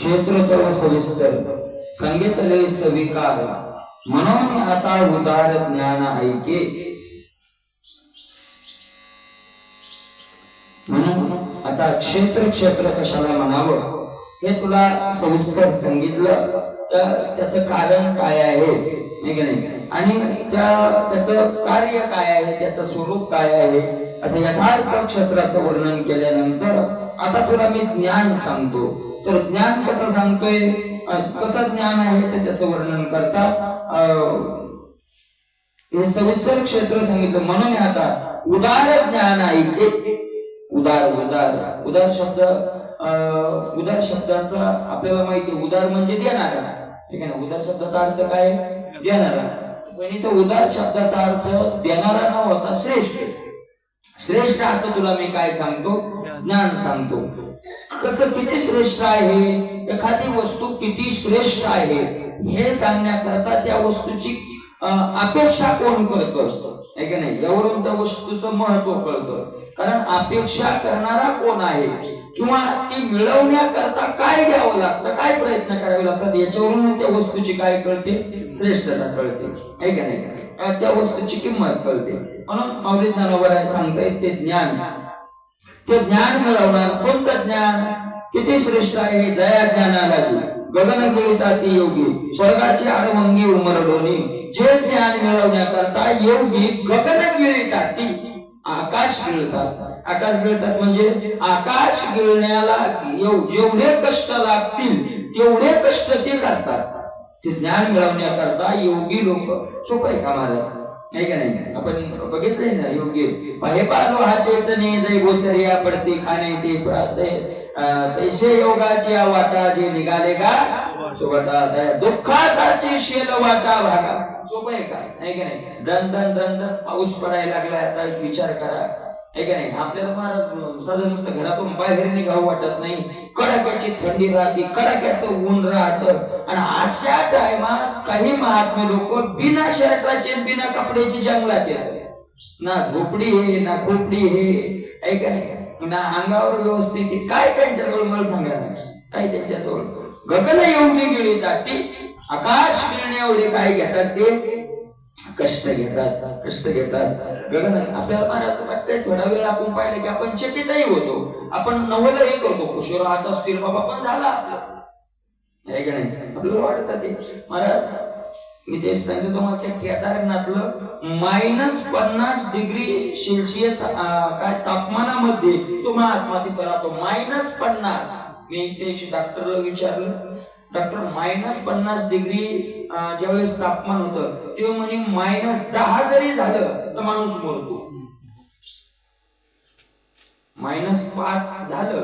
क्षेत्र तव सविस्तर सांगितले सविकार म्हणून आता उदार ज्ञान ऐके। म्हणून आता क्षेत्र क्षेत्र कशाला म्हणावं हे तुला सविस्तर सांगितलं, त्याचं कारण काय आहे आणि त्याचं कार्य काय आहे, त्याचं स्वरूप काय आहे, असं यथार्थ क्षेत्राचं वर्णन केल्यानंतर आता तुला मी ज्ञान सांगतो। तर ज्ञान कसं सांगतोय, कसं ज्ञान आहे ते त्याचं वर्णन करता हे सविस्तर क्षेत्र सांगितलं। म्हणून आता उदार ज्ञान ऐके। उदार उदार उदार शब्द उदार शब्दाचा आपल्याला माहिती आहे, उदार म्हणजे देणारा, ठीक आहे ना। उदार शब्दाचा अर्थ काय, देणारा, पण इथं उदार शब्दाचा अर्थ देणारा न होता श्रेष्ठ, श्रेष्ठ असं तुला मी काय सांगतो, ज्ञान सांगतो। कसं किती श्रेष्ठ आहे, एखादी वस्तू किती श्रेष्ठ आहे हे सांगण्याकरता त्या वस्तूची अपेक्षा कोण करत असतो, आहे की नाही, यावरून त्या वस्तूचं महत्व कळतं। कारण अपेक्षा करणारा कोण आहे किंवा ती मिळवण्याकरता काय घ्यावं लागतं, काय प्रयत्न करावे लागतात, याच्यावरून त्या वस्तूची काय कळते, श्रेष्ठता कळते, आहे की नाही, त्या वस्तूची किंमत कळते। म्हणून माऊली ज्ञानोबा सांगतायत ते ज्ञान, ते ज्ञान मिळवणार कोणतं ज्ञान, किती श्रेष्ठ आहे, जया ज्ञानाला गगन गिळताती योगी स्वर्गाची आडवंगी उमरडोनी। जे ज्ञान मिळवण्याकरता योगी गगन गिळताती, आकाश गिळतात। आकाश गिळतात म्हणजे आकाश गिळण्याला जेवढे कष्ट लागतील तेवढे कष्ट ते करतात। ते ज्ञान मिळवण्याकरता योगी लोक सोपं का महाराज, नाही का नाही, आपण बघितलंय ना, योगी पाहे पालो हाचेच ने जय गोचरिया पडते खाणे ते पैसे योगाची वाटा जे निघाले का सोबता दुःखाची शेल वाटा भागा, सोपं आहे का, नाही का नाही। दन दन दन दन पाऊस पडायला लागला, आता एक विचार करा, आहे का नाही, आपल्याला महाराज साधं नुसतं घरातून बाहेर निघावं वाटत नाही, कडाक्याची थंडी राहते, कडाक्याचं ऊन राहतं, आणि अशा टायमात काही महात्मे लोक बिना शर्टाचे बिना कपड्याची जंगलात येतात, ना झोपडी हे ना खोपडी हे, आहे का नाही, ना अंगावर व्यवस्थित आहे, काय त्यांच्याजवळ मला सांगा ना, काय त्यांच्याजवळ गगन योगी गिळतात, ती आकाश गिळणे एवढे काय घेतात, ते कष्ट घेतात, कष्ट घेतात। गगन आपल्याला महाराज वाटतंय थोडा वेळ आपण पाहिलं की आपण चकितही होतो, आपण नवलही करतो, खुशी राहत असतील बाबा पण झाला आपलं, आहे का नाही, आपल्याला वाटतं ते। महाराज मी ते सांगतो तुम्हाला, त्या केदारनाथलं -50 डिग्री सेल्सिअस काय तापमानामध्ये तो महात्मा तिथं राहतो, -50। मी त्याशी डॉक्टरला विचारलं, डॉक्टर -50 डिग्री ज्यावेळेस तापमान होतं तेव्हा म्हणे -10 जरी झालं तर माणूस मरतो, -5 झालं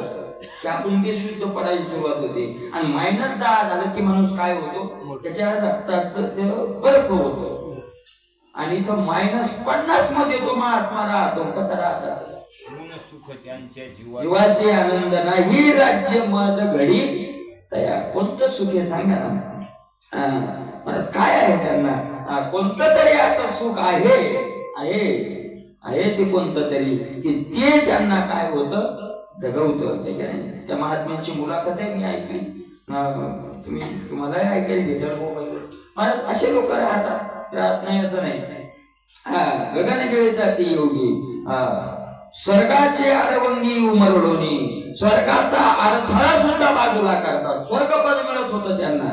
की आपण बेशुद्ध पडायला सुरुवात होते, आणि -10 झालं की माणूस काय होतो, त्याच्या रक्ताचं बर्फ होतं, आणि इथं -50 मध्ये तो महात्मा राहतो, कसा राहत असेल, जीवाशी आनंद नाही राज्य मद घडी तया, कोणतं सुख आहे सांगा ना, काय आहे त्यांना, कोणतं तरी असं सुख आहे, आहे आहे ते कोणतं तरी की ते त्यांना काय होतं, जगवतं, ठीक आहे। त्या महात्म्यांची मुलाखत आहे मी ऐकली, तुम्हाला ऐकायला भेटेल मोबाईलवर, महाराज असे लोक राहतात, राहत नाही असं नाही। गगन गिळतात ती योगी स्वर्गाचे आडवंगी उमरडोनी, स्वर्गाचा अडथळा सुद्धा बाजूला करतात, स्वर्गपद मिळत होतं त्यांना,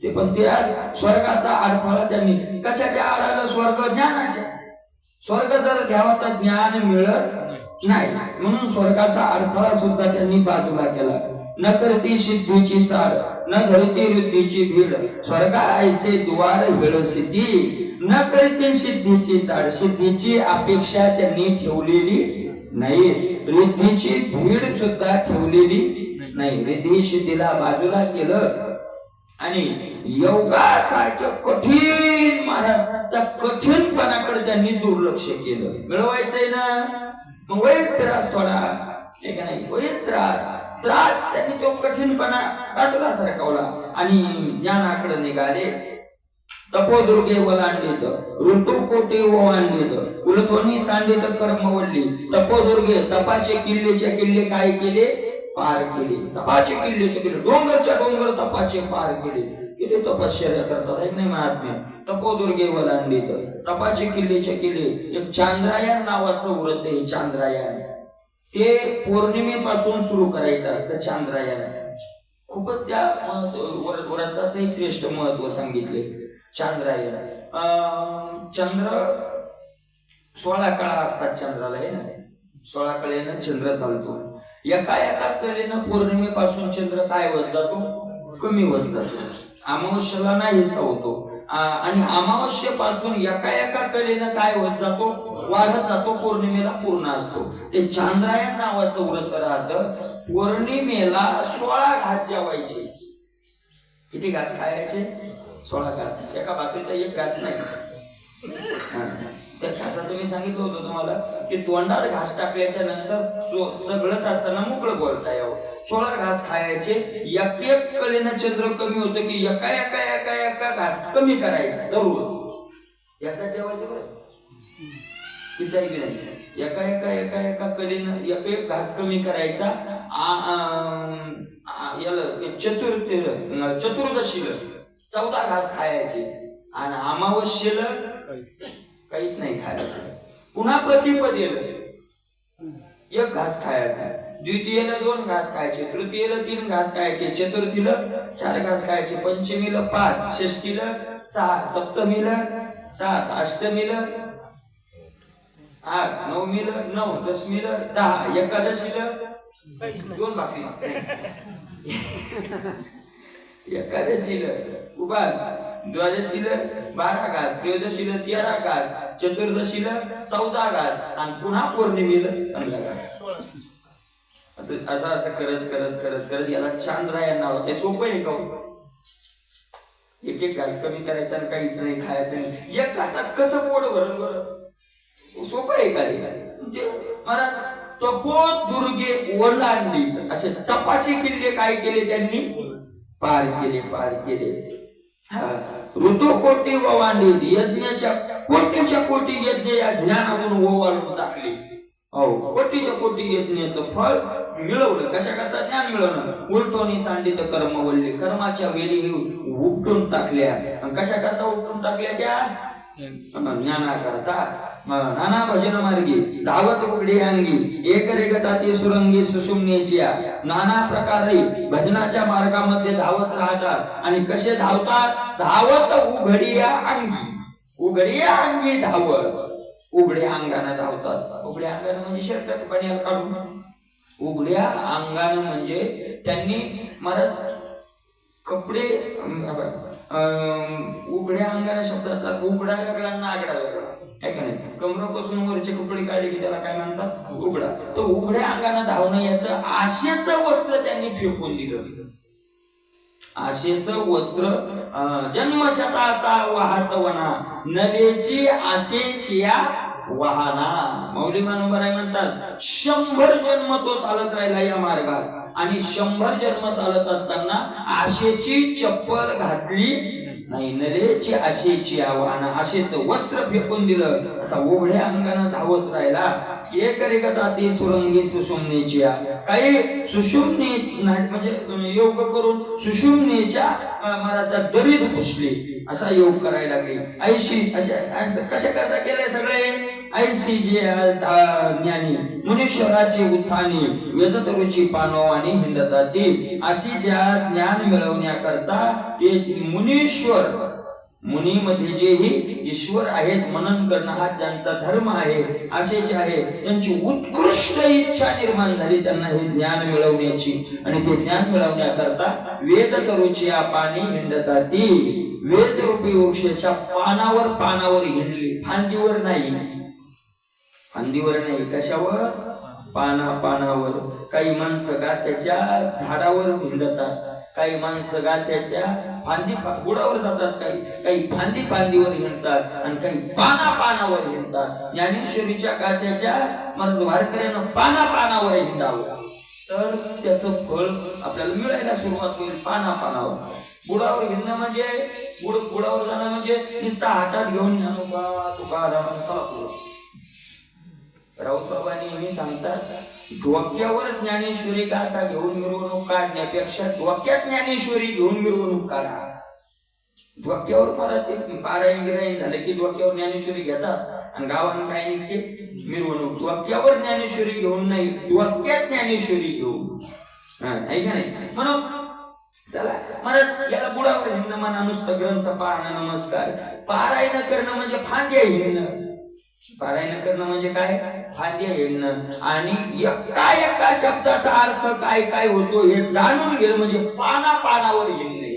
ते पण त्या स्वर्गाचा अडथळा त्यांनी कशाच्या आडाला, स्वर्ग ज्ञानाच्या, स्वर्ग जर घ्यावा तर ज्ञान मिळत नाही, म्हणून स्वर्गाचा अडथळा सुद्धा त्यांनी बाजूला केला। न करती सिद्धीची चाड न धरती रुद्धीची भीड, स्वर्गा ऐसे द्वार वेळ सिद्धी, न करती सिद्धीची चाड, सिद्धीची अपेक्षा त्यांनी ठेवलेली नाही, रिद्धीची भीड सुद्धा ठेवलेली नाही, रिद्धी सिद्धीला बाजूला केलं, आणि योगासारखं कठीण महाराज त्या कठीणपणाकडे त्यांनी दुर्लक्ष केलं। मिळवायचंय ना, मग होईल त्रास थोडा, एक नाही होईल त्रास, त्यांनी तो कठीणपणा बाजूला सरकवला आणि ज्ञानाकडे निघाले। तपोदुर्गे वलांडित ऋतू कोटी ओवांडित उलथोनी सांडित कर्म वडली, तपोदुर्गे तपाचे किल्लेच्या किल्ले काय केले, पार केले, तपाचे किल्ल्याचे केले, डोंगरच्या डोंगर तपाचे पार केले. किती तपश्चर्या करतात आहे नाही महात्मे. तपोदुर्गे वलांडीत तपाचे किल्ल्याचे केले. एक चांद्रायण नावाचं व्रत आहे. चांद्रायण ते पौर्णिमेपासून सुरू करायचं असतं. चांद्रायण खूपच त्या व्रताचे श्रेष्ठ महत्व सांगितले. चांद्रायण चंद्र 16 कळा असतात चंद्राला आहे ना. 16 कळेनं चंद्र चालतो. एका एका कलेनं पौर्णिमेपासून चंद्र काय होत जातो, कमी होत जातो. अमावस्येला नाहीसा होतो आणि अमावस्येपासून एका एका कलेनं काय होत जातो, वाढत जातो. पौर्णिमेला पूर्ण असतो. ते चांद्रायण नावाचं व्रत राहतं. पौर्णिमेला 16 घास जेवायचे. किती घास खायचे? 16 घास. एका भाकरीचा एक घास नाही. त्या घासाचं मी सांगितलं होतं तुम्हाला की तोंडात घास टाकल्याच्या नंतर सगळं असताना मोकळं बोलता यावं. 16 घास खायचे. एक एक कलेनं चंद्र कमी होतं की एका एका एका एका घास कमी करायचा दररोज. एका जेवायचं बरं किती नाही. एका एका एका एका कलेनं एक एक घास कमी करायचा. याला चतुर्दशीला 14 घास खायचे आणि अमावस्येला काहीच नाही खायचं. पुन्हा प्रतिपदेला 1 घास खायचा. द्वितीयेला 2 घास खायचे. तृतीयेला 3 घास खायचे. चतुर्थीला 4 घास खायचे. पंचमीला 5, षष्टीला 6, सप्तमीला 7, अष्टमीला 8, नवमीला 9, दशमीला 10, एकादशीला 2 भाकरी. एकादशीला उपास, द्वादशीला 12 घास, त्रयोदशीला 13 घास, चतुर्दशीला 14 घास आणि पुन्हा पौर्णिमेला 15 घास. असं करत करत करत करत याला चांद्रायण नाव. ते सोपं आहे का? एक एक घास कमी करायचा आणि काहीच नाही खायचं नाही. एक घासात कसं पोट भरल बरं? सोपं आहे का? मला तपोदुर्गे ओलांडीत असे तपाचे किल्ले काय केले त्यांनी? पार केले, पार केले. ऋतुकोटी ओवांडीत यज्ञाच्या कोटीच्या कोटी यज्ञ या ज्ञानातून ओवाळून टाकले. हो, कोटीच्या कोटी यज्ञाचं फळ मिळवलं. कशा करता? ज्ञान मिळवणं. उलटोनी सांडित कर्मवल्ली, कर्माच्या वेली उपटून टाकल्या. कशा करता उपटून टाकल्या? त्या ज्ञाना करता. नाना भजन मार्गी धावत उघडी अंगी, एक रेगटाती सुरंगी सुषुम्नेची. नाना प्रकारे भजनाच्या मार्गामध्ये धावत राहतात. आणि कसे धावतात? धावत उघडिया अंगी, उघडिया अंगी धावत उघड्या अंगाने धावतात. उघड्या अंगाने म्हणजे शर्ट पाण्याला काढून. उघड्या अंगाने म्हणजे त्यांनी महाराज कपडे उघड्या अंगाने शब्दाचा उघडा वेगळा आणि आगडा वेगळा आहे का नाही. कमरापासून वरचे कपडे काढले की त्याला काय म्हणतात? उघडा. तो उघड्या अंगाने धावणं याचं आशेचं वस्त्र त्यांनी फेकून दिलं. आशेचं वस्त्र जन्मशताचा वाहतवना, नलेची आशेची वाहना. मौली मानोबराय म्हणतात 100 जन्म तो चालत राहिला या मार्गात आणि 100 जन्म चालत असताना आशेची चप्पल घातली नाही. नलेची आशेची आव्हाना, आशेचं वस्त्र फेकून दिलं. असा उघड्या अंगाने धावत राहिला. एक रेगता ती सुरंगी सुषुम्नेची. काही सुषुम्ने म्हणजे योग करून सुषुम्नेच्या मराठा दरीत घुसली. असा योग करायला लागले. ऐशी अशा कशा करता केले सगळे? ऐशी जे ज्ञानी मुनीश्वराची उत्थानी वेदतरुची पानवानी हिंडतात ती. अशी ज्या ज्ञान मिळवण्याकरता ते मुनीश्वर, मुनीमध्ये जेही ईश्वर आहेत, मनन करणं हा ज्यांचा धर्म आहे, असे जे आहे त्यांची उत्कृष्ट इच्छा निर्माण झाली त्यांना हे ज्ञान मिळवण्याची. आणि ते ज्ञान मिळवण्याकरता वेदतरुची पाणी हिंडतात ती. वेदरूपी वृक्षाच्या पानावर हिंडली. फांदीवर नाही, फांदीवर नाही. कशावर? पानावर. काही माणसं गात्याच्या झाडावर हिंडतात, काही माणसं गात्याच्या बुडावर जातात, काही फांदीवर हिंडतात आणि काही पानावर हिंडतात. ज्ञानेश्वरीच्या गात्याच्या वारकऱ्यानं पानावर हिंडावं तर त्याचं फळ आपल्याला मिळायला सुरुवात होईल. पानावर. बुडावर हिंडणं म्हणजे बुडावर जाणं म्हणजे नुसता हातात घेऊन तुकाराम चला पुढं. राऊत बाबा नेहमी सांगतात, डोक्यावर ज्ञानेश्वरी गाथा घेऊन मिरवणूक काढण्यापेक्षा डोक्यात ज्ञानेश्वरी घेऊन मिरवणूक काढा. डोक्यावर मला ते पारायण गिरायण झालं की डोक्यावर ज्ञानेश्वरी घेतात आणि गावानं काय निघते मिरवणूक. डोक्यावर ज्ञानेश्वरी घेऊन नाही, डोक्यात ज्ञानेश्वरी घेऊन. आहे का नाही? म्हणून चला मला याला बुडावर हिंडणं म्हणा, नुसतं ग्रंथ पाहणं, नमस्कार. पारायण करणं म्हणजे फांद्या हिंडणं. पारायण करणं म्हणजे काय? फांद्या हिंडणं. आणि एका शब्दाचा अर्थ काय काय होतो हे जाणून घेणं म्हणजे पानावर हिंडणे.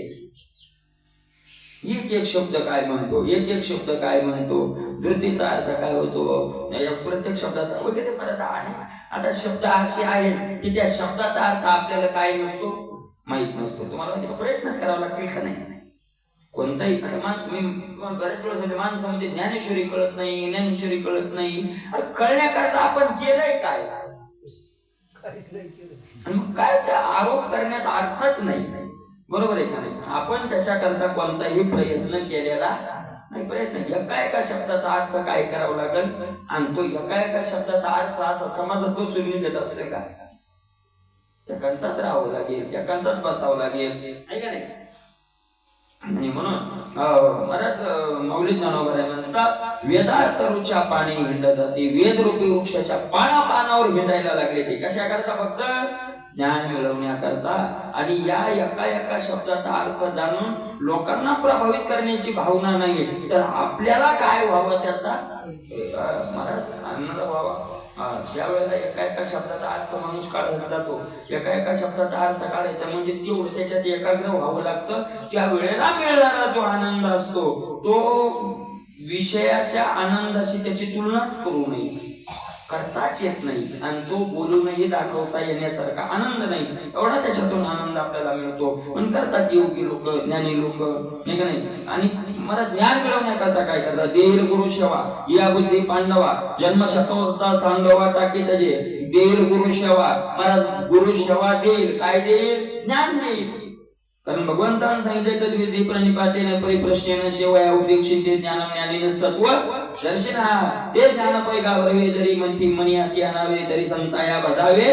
एक एक शब्द काय म्हणतो, एक एक शब्द काय म्हणतो, धृतीचा अर्थ काय होतो, प्रत्येक शब्दाचा वगैरे परत आहे. आता शब्द असे आहेत की त्या शब्दाचा अर्थ आपल्याला काय नसतो, माहित नसतो. तुम्हाला माहिती, प्रयत्नच करावा लागतील का नाही? कोणताही बऱ्याच वेळेस माणसामध्ये ज्ञानेश्वरी कळत नाही, ज्ञानेश्वरी कळत नाही. अरे कळण्याकरता आपण केलंय काय? आणि मग काय त्या आरोप करण्यात अर्थच नाही. बरोबर आहे का नाही? आपण त्याच्याकरता कोणताही प्रयत्न केलेला नाही. प्रयत्न एका शब्दाचा अर्थ काय करावा लागेल, आणि तो एका शब्दाचा अर्थ असा समाजात बसून निघत असतो का? एकांतात राहावं लागेल, एकांतात बसावं लागेल, आहे का नाही? आणि म्हणून मराठ मौलिक ज्ञानोबा म्हणतात, वेदार्थ रुच्या पाणी हिंडत होती, वेद रूपी वृक्षाच्या पानावर हिंडायला लागले. ते कशा करता? फक्त ज्ञान मिळवण्याकरता. आणि या एका शब्दाचा अर्थ जाणून लोकांना प्रभावित करण्याची भावना नाही, तर आपल्याला काय व्हावं त्याचा मराठ आनंद व्हावा. ज्या वेळेला एका शब्दाचा अर्थ माणूस काढत जातो, एका शब्दाचा अर्थ काढायचा म्हणजे तेवढं त्याच्यात एकाग्र व्हावं लागतं. त्या वेळेला मिळणारा जो आनंद असतो तो विषयाच्या आनंदाशी त्याची तुलनाच करू नये, करताच येत नाही. आणि तो बोलूनही दाखवता येण्यासारखा आनंद नाही. एवढा त्याच्यातून आनंद आपल्याला मिळतो. पण करतात योगी लोक, ज्ञानी लोक, नाही का नाही? आणि मला ज्ञान मिळवण्याकरता काय करतात? देईल गुरु सेवा या बुद्धी पांडवा, जन्म शतोचा सांडवा टाकी त्याचे. देईल गुरु सेवा, मला गुरु सेवा देईल. काय देईल? ज्ञान देईल. कारण भगवंतानं सांगितले, तद्विधी प्रणिपातेन परिप्रश्नेन सेवया उपदेक्षिते ज्ञानम ज्ञानिनस् तत्व दर्शना. ते ज्ञान पैगावरवे जरी म्हणती मनी हाती आणावे, तरी संताया बजावे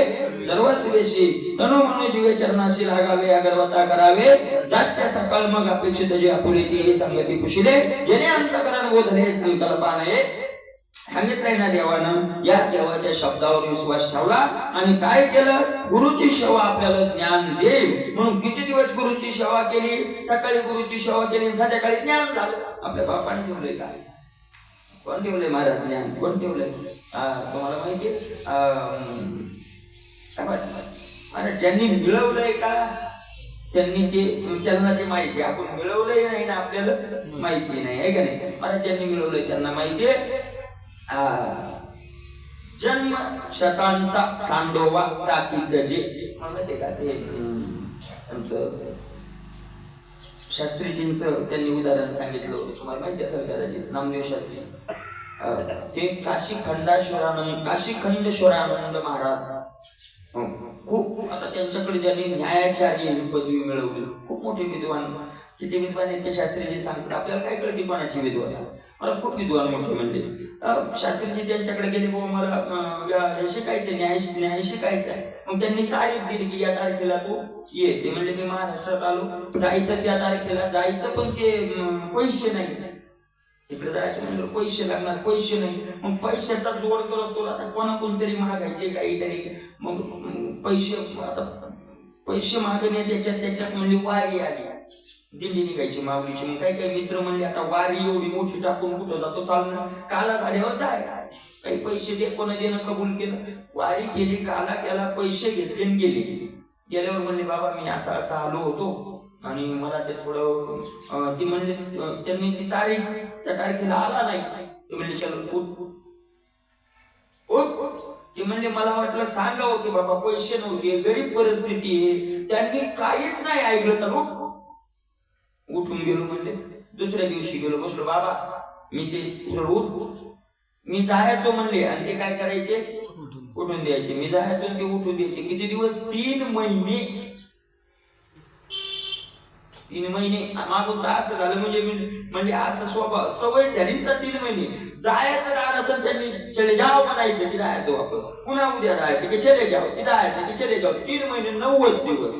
सर्वस्वेशी. तनो मनो जीवे चरणाशी लागावे, अगरवता करावे दास्य सकल. मग अपेक्षित जे आपुले ती संगती पुशिले, जेणे अंतकरण बोधले संकल्पाने. सांगितलंय ना देवानं, या देवाच्या शब्दावर विश्वास ठेवला आणि काय केलं? गुरुची सेवा आपल्याला ज्ञान देईल म्हणून किती दिवस गुरुची सेवा केली? सकाळी गुरुची सेवा केली, संध्याकाळी ज्ञान झालं. आपल्या बापाने ठेवलंय काय? कोण ठेवलंय महाराज ज्ञान? कोण ठेवलंय? तुम्हाला माहितीये महाराज ज्यांनी मिळवलंय का त्यांनी त्यांना ते माहिती. आपण मिळवलंय नाही ना, आपल्याला माहिती नाही, आहे का नाही? महाराज ज्यांनी मिळवलंय त्यांना माहितीये. जन्म शतांचा सांडोवा टाकी गजे. माहिती का ते त्यांचं शास्त्रीजींचं त्यांनी उदाहरण सांगितलं होतं, तुम्हाला माहिती असेल कदाचित. नामदेव शास्त्री ते काशीखंडेश्वरानंद महाराज खूप. आता त्यांच्याकडे ज्यांनी न्यायाचार्य ही पदवी मिळवली, खूप मोठे विद्वान. किती विद्वान आहेत ते शास्त्रीजी सांगतात. आपल्याला काय कळते कोणाची विद्वान? मला खूप विद्वान मोठे म्हणले. शास्त्रीजी त्यांच्याकडे गेले, मला शिकायचं, न्याय शिकायचं आहे. मग त्यांनी तारीख दिली की या तारखेला तू ये. ते म्हणले मी महाराष्ट्रात आलो, जायचं त्या तारखेला जायचं, पण ते पैसे नाही. तिकडे जायचं म्हणजे पैसे लागणार, पैसे नाही. मग पैशाचा जोड करतो. आता कोणतरी मागायचे काहीतरी, मग पैसे, आता पैसे मागणे त्याच्यात म्हणजे वारी आली, दिल्ली निघायची माऊलीची. मग काही मित्र म्हणले, आता वारी एवढी मोठी टाकून कुठं जातो? चालणं काला गाड्यावर जाय. काही पैसे दे, कोणा देणं कबूल केलं. वारी केली, काला केला, पैसे घेतले आणि गेले. गेल्यावर म्हणले, बाबा मी असा आलो होतो आणि मला ते थोडं ती म्हणले, त्यांनी ती तारीख त्या तारखेला आला नाही. ते म्हणले चलो उठ. ते म्हणले मला वाटलं सांगावं की बाबा पैसे नव्हते, गरीब परिस्थिती आहे. त्यांनी काहीच नाही ऐकलं. चल उठून गेलो म्हणले. दुसऱ्या दिवशी गेलो, बसलो. बाबा मी ते उठ, मी जायचो म्हणले. आणि ते काय करायचे? उठून द्यायचे. मी जायचो ते उठून द्यायचे. किती दिवस? 3 महिने. 3 महिने मागून तर असं झालं म्हणजे असं स्वभाव सवय झाली तर 3 महिने जायचं राहिलं तर त्यांनी चले जाव म्हणायचं की जायचं वापस, पुन्हा उद्या जायचं की चले जाव, की जायचं की चले जाव. 3 महिने 90 दिवस.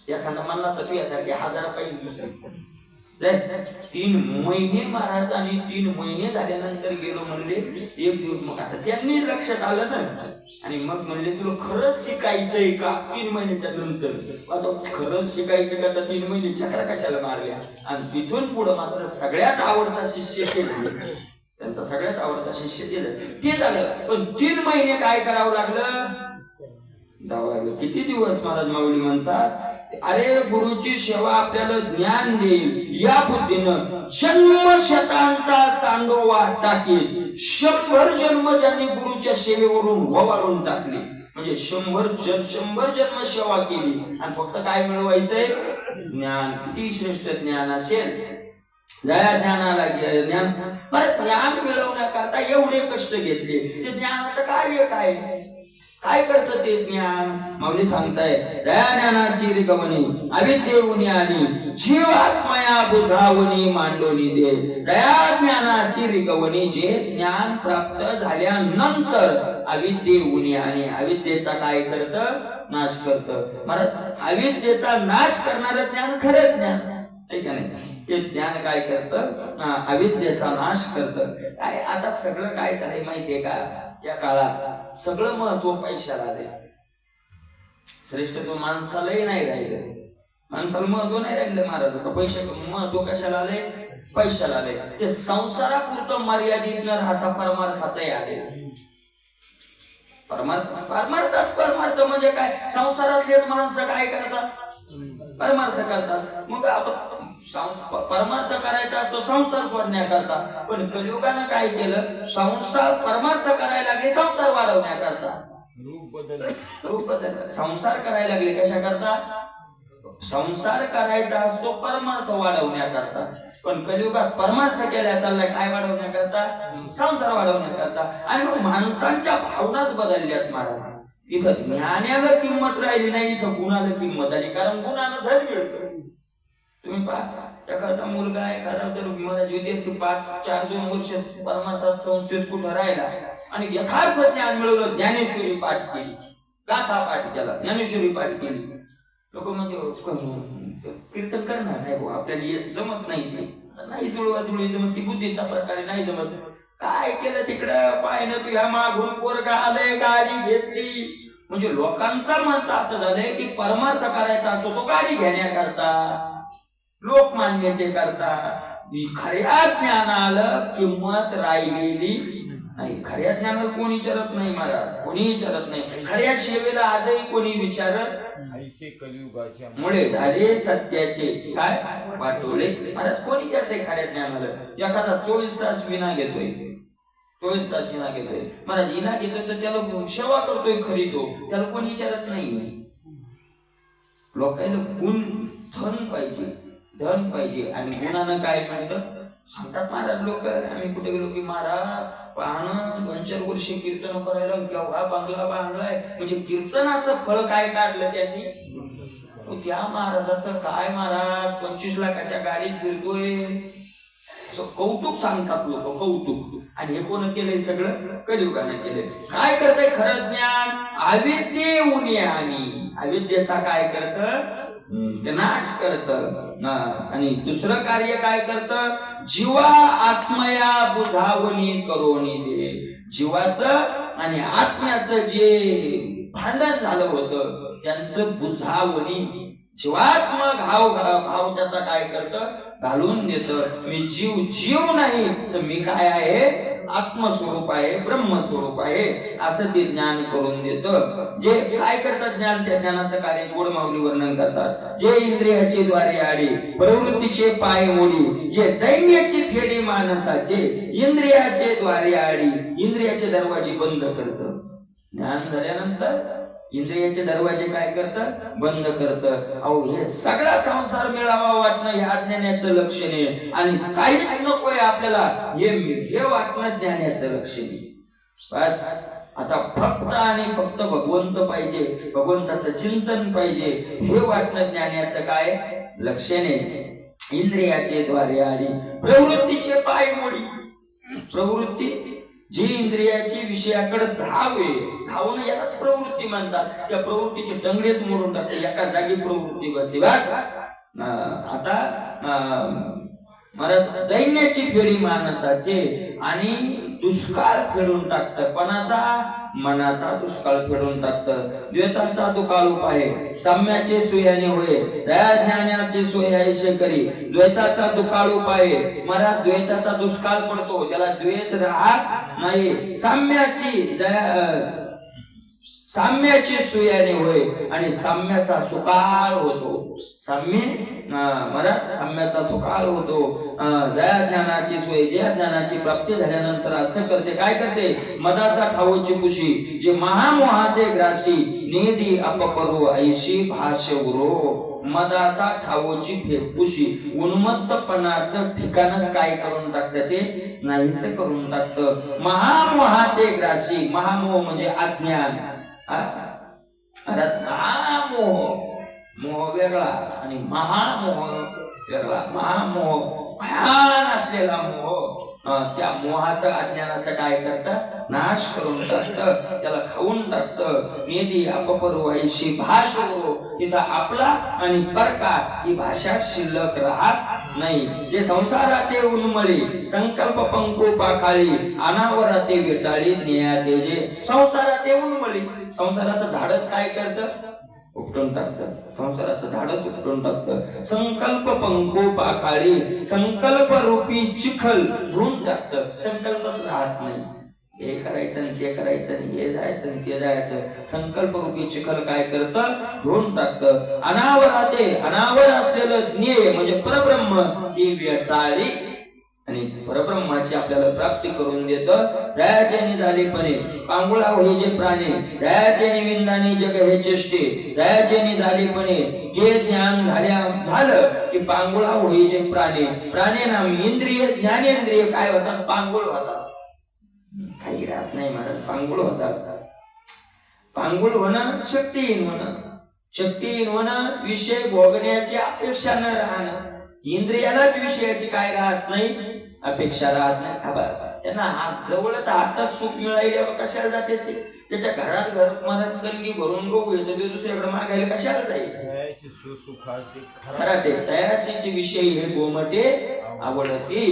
एखादा म्हणला तर तुझ्यासारखे 1000 पाहिजे. 3 महिने महाराज आणि 3 महिने झाल्यानंतर गेलो म्हणले. एक दिवस मग आता त्यांनी लक्षात आलं ना आणि मग म्हणले तुला खरंच शिकायचंय का 3 महिन्याच्या नंतर? आता खरंच शिकायचं का तर 3 महिने चक्रा कशाला मारल्या. आणि तिथून पुढे मात्र सगळ्यात आवडता शिष्य केलं, त्यांचा सगळ्यात आवडता शिष्य केलं ते झालं. पण 3 महिने काय करावं लागलं, जावं लागलं. किती दिवस महाराज माऊली म्हणतात, अरे गुरुची सेवा आपल्याला ज्ञान देईल या बुद्धीनं जन्मशतांचा सांडोवा टाकेल. 100 जन्म ज्यांनी गुरुच्या सेवेवरून ववारून टाकले, म्हणजे 100 जन्म सेवा केली आणि फक्त काय मिळवायचंय, ज्ञान. किती श्रेष्ठ ज्ञान असेल, जया ज्ञानाला ज्ञान. बरं, ज्ञान मिळवण्याकरता एवढे कष्ट घेतले, ते ज्ञानाचं कार्य काय करतं ते ज्ञान? माऊली सांगताय, दया ज्ञानाची रिकवणी अविद्येऊनी आणि जीवात्मया बुधावणी मांडोनी दे. दया ज्ञानाची रिकवणी जे ज्ञान प्राप्त झाल्यानंतर अविद्येऊनी आणि अविद्येचा काय करतं, नाश करतं. महाराज अविद्येचा नाश करणारं ज्ञान खरं ज्ञान आहे का नाही? ते ज्ञान काय करतं, अविद्येचा नाश करतं. काय आता सगळं काय करायचं माहितीये का, या काळात सगळं महत्व पैशाला आले. श्रेष्ठ तो माणसालाही नाही राहिलं, माणसाला महत्व नाही राहिलं महाराज. पैसे महत्व कशाला आले, पैशाला आले. ते संसारापुरतं मर्यादित न राहता परमार्थातही आले. परमार्थ म्हणजे काय, संसारातलेच माणसं काय करतात, परमार्थ करतात. मग परमार्थ करायचा असतो संसार सोडण्याकरता, पण कलियुगानं काय केलं, संसार परमार्थ करायला लागले संसार वाढवण्याकरता. रूप बदल संसार करायला लागले कशाकरता, संसार करायचा असतो परमार्थ वाढवण्याकरता, पण कलियुगात परमार्थ केल्या चाललाय काय वाढवण्याकरता, संसार वाढवण्याकरता. आणि मग माणसांच्या भावनाच बदलल्यात महाराज. इथं ज्ञानाला किंमत राहिली नाही, इथं गुणाला किंमत आली. कारण गुणानं धन मिळतं. तुम्ही पहा, एखादा मुलगा एखादा तर मला विद्यार्थी 4-2 वर्ष परमार्थात संस्थेत कुठं राहिला आणि यथार्थ ज्ञान मिळवलं, ज्ञानेश्वरी पाठ केली, गाथा पाठ केला, ज्ञानेश्वरी पाठ केली. लोक म्हणजे कीर्तन करणार नाही, आपल्याला जमत नाही जुळवाजुळवी जमत, ती बुद्धीचा प्रकारे नाही जमत. काय केलं तिकडं, पाहिलं तुझ्या मागून पोरगा आलंय, गाडी घेतली. म्हणजे लोकांचा म्हणता असं झालंय की परमार्थ करायचा असतो तो गाडी घेण्याकरता, लोकमान्यते करता. खऱ्या ज्ञानाला किंमत राहिलेली नाही. खऱ्या ज्ञानाला कोणी विचारत नाही महाराज, कोणी विचारत नाही. खऱ्या सेवेला आजही कोणी विचारत मुळे झाले सत्याचे काय वाटोळे. महाराज कोणी विचारते खऱ्या ज्ञानाला? एखादा 24 तास विना घेतोय, 24 तास विना घेतोय महाराज, विना घेतोय तर त्याला सेवा करतोय खरी, तो त्याला कोणी विचारत नाही. लोकांना गुण धन पाहिजे आणि गुणानं काय म्हणतं सांगतात महाराज लोक. आम्ही कुठे गेलो की महाराज पाहणं 2-4 वर्ष कीर्तन करायला केवढा बंगला बांधलाय, म्हणजे कीर्तनाचं फळ काय काढलं त्यांनी. त्या महाराजाचं काय, महाराज 25 लाखाच्या गाडीत फिरतोय, कौतुक सांगतात लोक, कौतुक. आणि हे कोण केलंय, सगळं कलियुगाने केलंय. काय करतंय खरं ज्ञान, अविद्येऊनी आणि अविद्येचा काय करतं, ते नाश करत. आणि दुसरं कार्य काय करत, जीवा आत्मया बुधावणी करोनी दे. जीवाचं आणि आत्म्याचं जे भांडण झालं होतं त्यांचं बुधावणी, जीवात्म भाव त्याचा काय करत, घालून देत. मी जीव नाही तर मी काय आहे, आत्मस्वरूप आहे, ब्रह्मस्वरूप आहे, असं ते ज्ञान करून देत. जे काय करतात ज्ञान, त्या ज्ञानाचं कार्य गोड माऊली वर्णन करतात. जे इंद्रियाचे द्वारे आडी, प्रवृत्तीचे पाय मोडी, जे दैन्याची फेडी माणसाचे, इंद्रियाचे द्वारे आडी, इंद्रियाचे दरवाजे बंद करत. ज्ञान झाल्यानंतर इंद्रियाचे दरवाजे काय करतं, बंद करतं. अहो हे सगळा संसार मिळावा वाटणं हे अज्ञानाचं लक्षण आहे, आणि काहीच नकोय आपल्याला हे वाटणं ज्ञानाचं लक्षण आहे. बस आता फक्त आणि फक्त भगवंत पाहिजे, भगवंताचं चिंतन पाहिजे, हे वाटणं ज्ञानाचं काय लक्षणे. इंद्रियाचे द्वारे आणि प्रवृत्तीचे पाय मोडी. प्रवृत्ती जी इंद्रियाची विषयाकडे धावणं यालाच प्रवृत्ती म्हणतात. त्या प्रवृत्तीचे टंगडेच मोडून टाकते, एका जागी प्रवृत्ती बसली बस. आता मला दैन्याची फेडी माणसाचे आणि दुष्काळ फेडून टाकतं. कोणाचा? मनाचा दुष्काळ फेडून टाकतं. द्वैताचा दुकाळ उपाय साम्याचे सोयाने होय, दया ज्ञानाचे सोयायशे करी. द्वैताचा दुकाळ उपाय मला द्वैताचा दुष्काळ पडतो, त्याला द्वैत राहत नाही. साम्याची सुयाने होय आणि साम्याचा सुकाळ होतो. साम्याचा सुकाळ होतो. जया ज्ञानाची सोय, ज्या ज्ञानाची प्राप्ती झाल्यानंतर असं करते, काय करते? मदाचा ठावची खुशी जे महामोहाते ग्रासी नेदी अपपरो ऐशी भाष्य गुरो. मदाचा ठावची फेकुशी, उन्मत्तपणाचं ठिकाणच काय करून टाकतं? ते नाहीस करून टाकतं. महामोहाते ग्रासी, महामोह म्हणजे अज्ञान. मोह वेगळा आणि महामोह वेगळा. महामोह भयान असलेला मोह, त्या मोहाचं अज्ञानाचं काय करतं? नाश करून टाकतं, त्याला खाऊन टाकतं. नेदी अपपरो ऐशी भाषो, तिथं आपला आणि परका ही भाषा शिल्लक राहत नाही. जे संसारात उन्मळी संकल्प पंकू पाखाळी अनावराते विटाळी न्यायाते. जे संसारात उन्मळी, संसाराचं झाडच काय करतं? उपटून टाकतं. संसाराचं झाडच उपटून टाकतं. संकल्प पंखो पाखाळी, संकल्प रूपी चिखल धुवून टाकतं. संकल्पच राहत नाही. हे करायचं आणि ते करायचं आणि हे जायचं आणि ते जायचं. संकल्प रूपी चिखल काय करतं? धुवून टाकतं. अनावराते, अनावर असलेलं ज्ञेय म्हणजे परब्रह्म ती वेटाळी आणि परब्रह्माची आपल्याला प्राप्ती करून देतं. दयाचे निझालेपणे पांगुळा होई जे प्राणी, दयाचे निविंदाने जग हे चेष्टे. दयाचे निझालेपणे जे ज्ञान झालं की पांगुळा होई जे प्राणी. प्राणी नाम इंद्रिय, ज्ञानेंद्रिय काय होतात? पांगुळ होतात. काही राहत नाही महाराज, पांगुळ होतात. पांगुळ होणं शक्तिहीन होणं, शक्तिहीन होणं विषय भोगण्याची अपेक्षा न राहणं. इंद्रियालाच विषयाची काय राहत नाही? अपेक्षा राहत नाही. त्यांना हात जवळच हातात सुख मिळाल्यावर कशाला जाते ते? त्याच्या घरात घरात कणगी भरून गहू येतो, ते दुसऱ्याकडे मागायला कशाला जाईल? खराटे तयासीचे विषय हे गोमटे आवडते.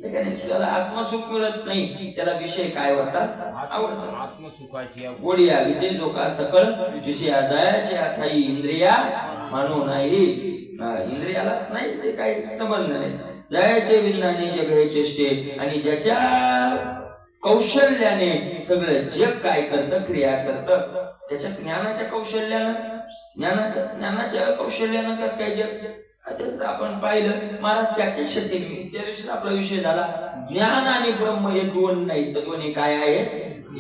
त्याने त्याला आत्मसुख मिळत नाही, त्याला विषय काय होतात? आवडतात. आत्मसुखाची गोडिया विते जोका सकळ विषया दयाचे अठाई इंद्रिया मानू नाही. इंद्रियाला नाही ते काही संबंध नाही. दयाचे विंदाने जग हे चेष्टे आणि ज्याच्या कौशल्याने सगळं जग काय करतं? क्रिया करतं. त्याच्या ज्ञानाच्या कौशल्यानं, ज्ञानाच्या कौशल्यानं कसं काय जग? आपण पाहिलं महाराज त्याच्या शक्ती. त्या दिवशी आपला विषय झाला ज्ञान आणि ब्रह्म हे दोन नाही तर दोन्ही काय आहेत?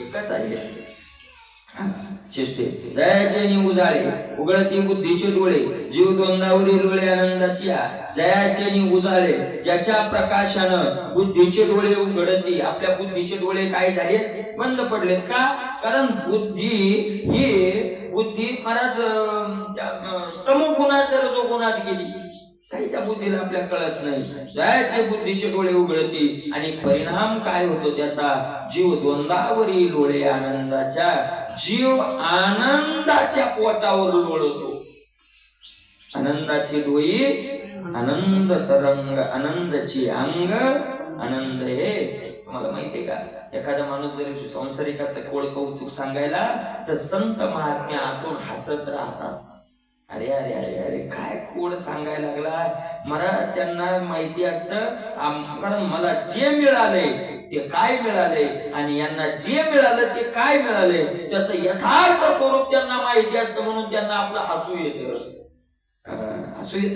एकच आहे. चेष्टे दयाचे नि उजाळे उघडती बुद्धीचे डोळे, जीव दोंदावरी डोळे आनंदाची. जयाचे नि उजाळे ज्याच्या प्रकाशानं बुद्धीचे डोळे उघडती. आपल्या बुद्धीचे डोळे काय झाले? बंद पडलेत. का? कारण बुद्धी महाराज तमोगुणात रजोगुणात गेली. काही त्या बुद्धीला आपल्या कळत नाही. जयाचे बुद्धीचे डोळे उघडती आणि परिणाम काय होतो त्याचा? जीव द्वंद्वावरी डोळे आनंदाच्या. जीव आनंदाच्या पोटावर लोळतो. आनंदाची डोई आनंद तरंग, आनंदाची अंग आनंद. हे तुम्हाला माहितीये का? एखादा माणूस जरी संसारिकाचं कोड कौतुक सांगायला तर संत महात्मे आतून हसत राहतात. अरे अरे अरे अरे काय कोड सांगायला लागला. मला त्यांना माहिती असतं, कारण मला जे मिळाले ते काय मिळाले आणि यांना जे मिळालं ते काय मिळाले त्याचं यथार्थ स्वरूप त्यांना माहिती असतं. म्हणून त्यांना आपलं हसू येतं.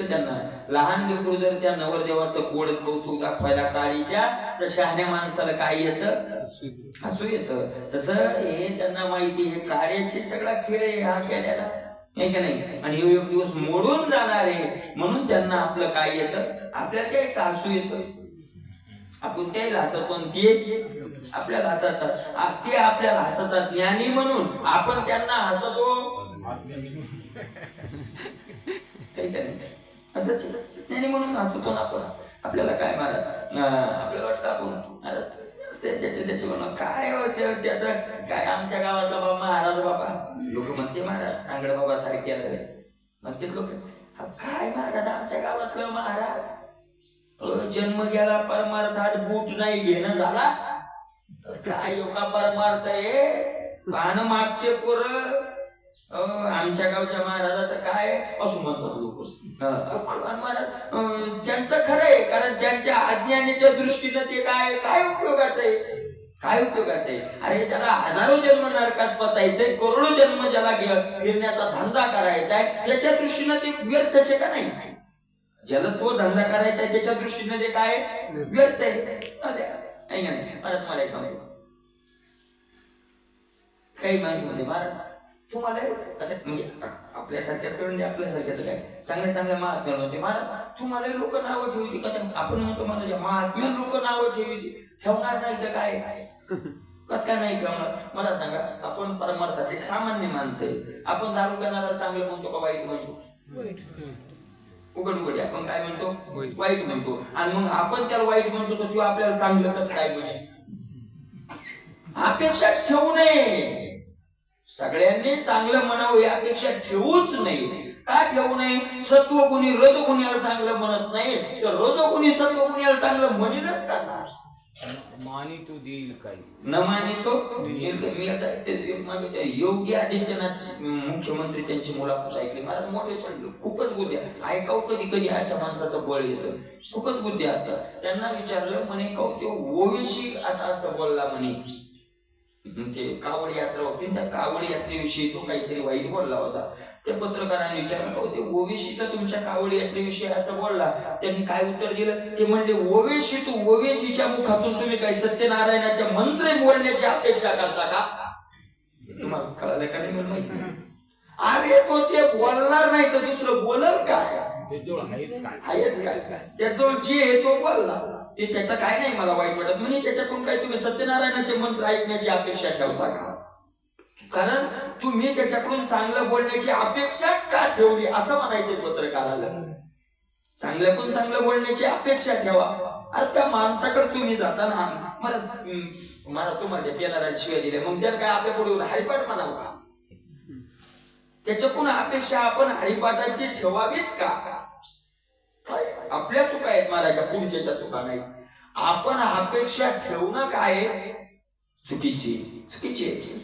त्यांना लहान लेकरू जर त्या नवरदेवाचं कोड कौतुक दाखवायला काळीच्या तर शहाण्या माणसाला काय येतं? हसू येतं. तसं हे त्यांना माहिती आहे कार्याचे सगळा खेळ आहे हा केलेला नाही का नाही. आणि हे एक दिवस मोडून जाणार आहे म्हणून त्यांना आपलं काय येतं? आपल्याला त्याचं हसू येतं. आपण त्याला हसतो आणि ते आपल्याला हसतात. ते आपल्याला हसतात ज्ञानी म्हणून, आपण त्यांना हसतो असंच ज्ञानी म्हणून हसतो ना आपण. आपल्याला काय महाराज, आपल्याला वाटतं आपण त्याचे म्हणून काय होते त्याचं काय. आमच्या गावातला बाबा महाराज बाबा लोक म्हणते, महाराज आंगड बाबा सारखे म्हणते लोक, काय महाराज आमच्या गावातलं महाराज, जन्म गेला परमार्थात बूट नाही घेणं झाला, काय योगा परमार्थ आहे पाहणं मागचे पोर आमच्या गावच्या महाराजाचं काय असं म्हणतात लोक. महाराज त्यांचं खरं आहे, कारण त्यांच्या अज्ञानाच्या दृष्टीनं ते काय काय उपयोगाचं आहे, काय उपयोगाचं आहे. अरे ज्याला हजारो जन्म नरकात पचायचंय, करोडो जन्म ज्याला फिरण्याचा धंदा करायचा आहे, त्याच्या दृष्टीनं ते व्यर्थच आहे का नाही. ज्याला तो धंदा करायचा आहे त्याच्या दृष्टीने ते काय व्यर्थ आहे. मला तुम्हाला एक सांगतो, काही माणसं म्हणते महाराज तुम्हाला असं म्हणजे आपल्यासारख्या सोडून आपल्यासारख्याच काय चांगल्या चांगल्या महात्म्या होते, महाराज तुम्हाला लोक नावं ठेवली का. आपण म्हणतो मला महात्म्या लोक नावं ठेवली, ठेवणार नाही तर काय, कस काय नाही ठेवणार. मला सांगा, आपण परमार्थात एक सामान्य माणसं आहे, आपण दारू पिणारा चांगलं म्हणतो का वाईट म्हणतो. उघड उघड आपण काय म्हणतो, वाईट म्हणतो. आणि मग आपण त्याला वाईट म्हणतो तर तो आपल्याला चांगलं कसं काय म्हणे. अपेक्षा ठेवू नये, सगळ्यांनी चांगलं म्हणावं ही अपेक्षा ठेवूच नाही. का ठेवू नये, सत्वगुणी रजोगुणीला चांगलं म्हणत नाही, तर रजोगुणी सत्वगुणीला चांगलं म्हणेलच कसा. मानी तो देईल काही, न मानी तो देईल. मी आता योगी आदित्यनाथ मुख्यमंत्री त्यांची मुलाखत ऐकली, मला मोठे चढले, खूपच बुद्धी ऐकाव. कधी कधी अशा माणसाचं बळ येतं, खूपच बुद्धी असतात. त्यांना विचारलं म्हणे तो ओवेशी असं बोलला म्हणे, ते कावड यात्रा होती, त्या कावड यात्रेविषयी तो काहीतरी वाईट बोलला होता. त्या पत्रकारांनी विचारलं ते ओवेशीचा तुमच्या कावड यात्रेविषयी असं बोलला. त्यांनी काय उत्तर दिलं, ते म्हणले ओवेशी तू ओवेशीच्या मुखातून तुम्ही काही सत्यनारायणाचे मंत्र बोलण्याची अपेक्षा करता का. तुम्हाला कळालं का नाही माहिती. अरे तो ते बोलणार नाही तर दुसरं बोलल काय, त्याजवळ जे आहे तो बोलला, ते त्याचं काय नाही मला वाईट वाटत. म्हणजे त्याच्याकडून काय तुम्ही सत्यनारायणाचे मंत्र ऐकण्याची अपेक्षा ठेवता का. कारण तुम्ही त्याच्याकडून चांगलं बोलण्याची अपेक्षाच का ठेवली असं म्हणायचं पत्रकाराला. चांगल्याकडून चांगलं बोलण्याची अपेक्षा ठेवा. अरे त्या माणसाकडे तुम्ही जाताना मला तुम्हाला पेनारायण शिवाय दिले, मग त्याला काय आपल्या पुढे हरिपाठ म्हणावं का. त्याच्याकडून अपेक्षा आपण हरिपाठाची ठेवावीच का. आपल्या चुका आहेत, महाराजा पुढच्याच्या चुका नाही. आपण अपेक्षा ठेवणं काय चुकीची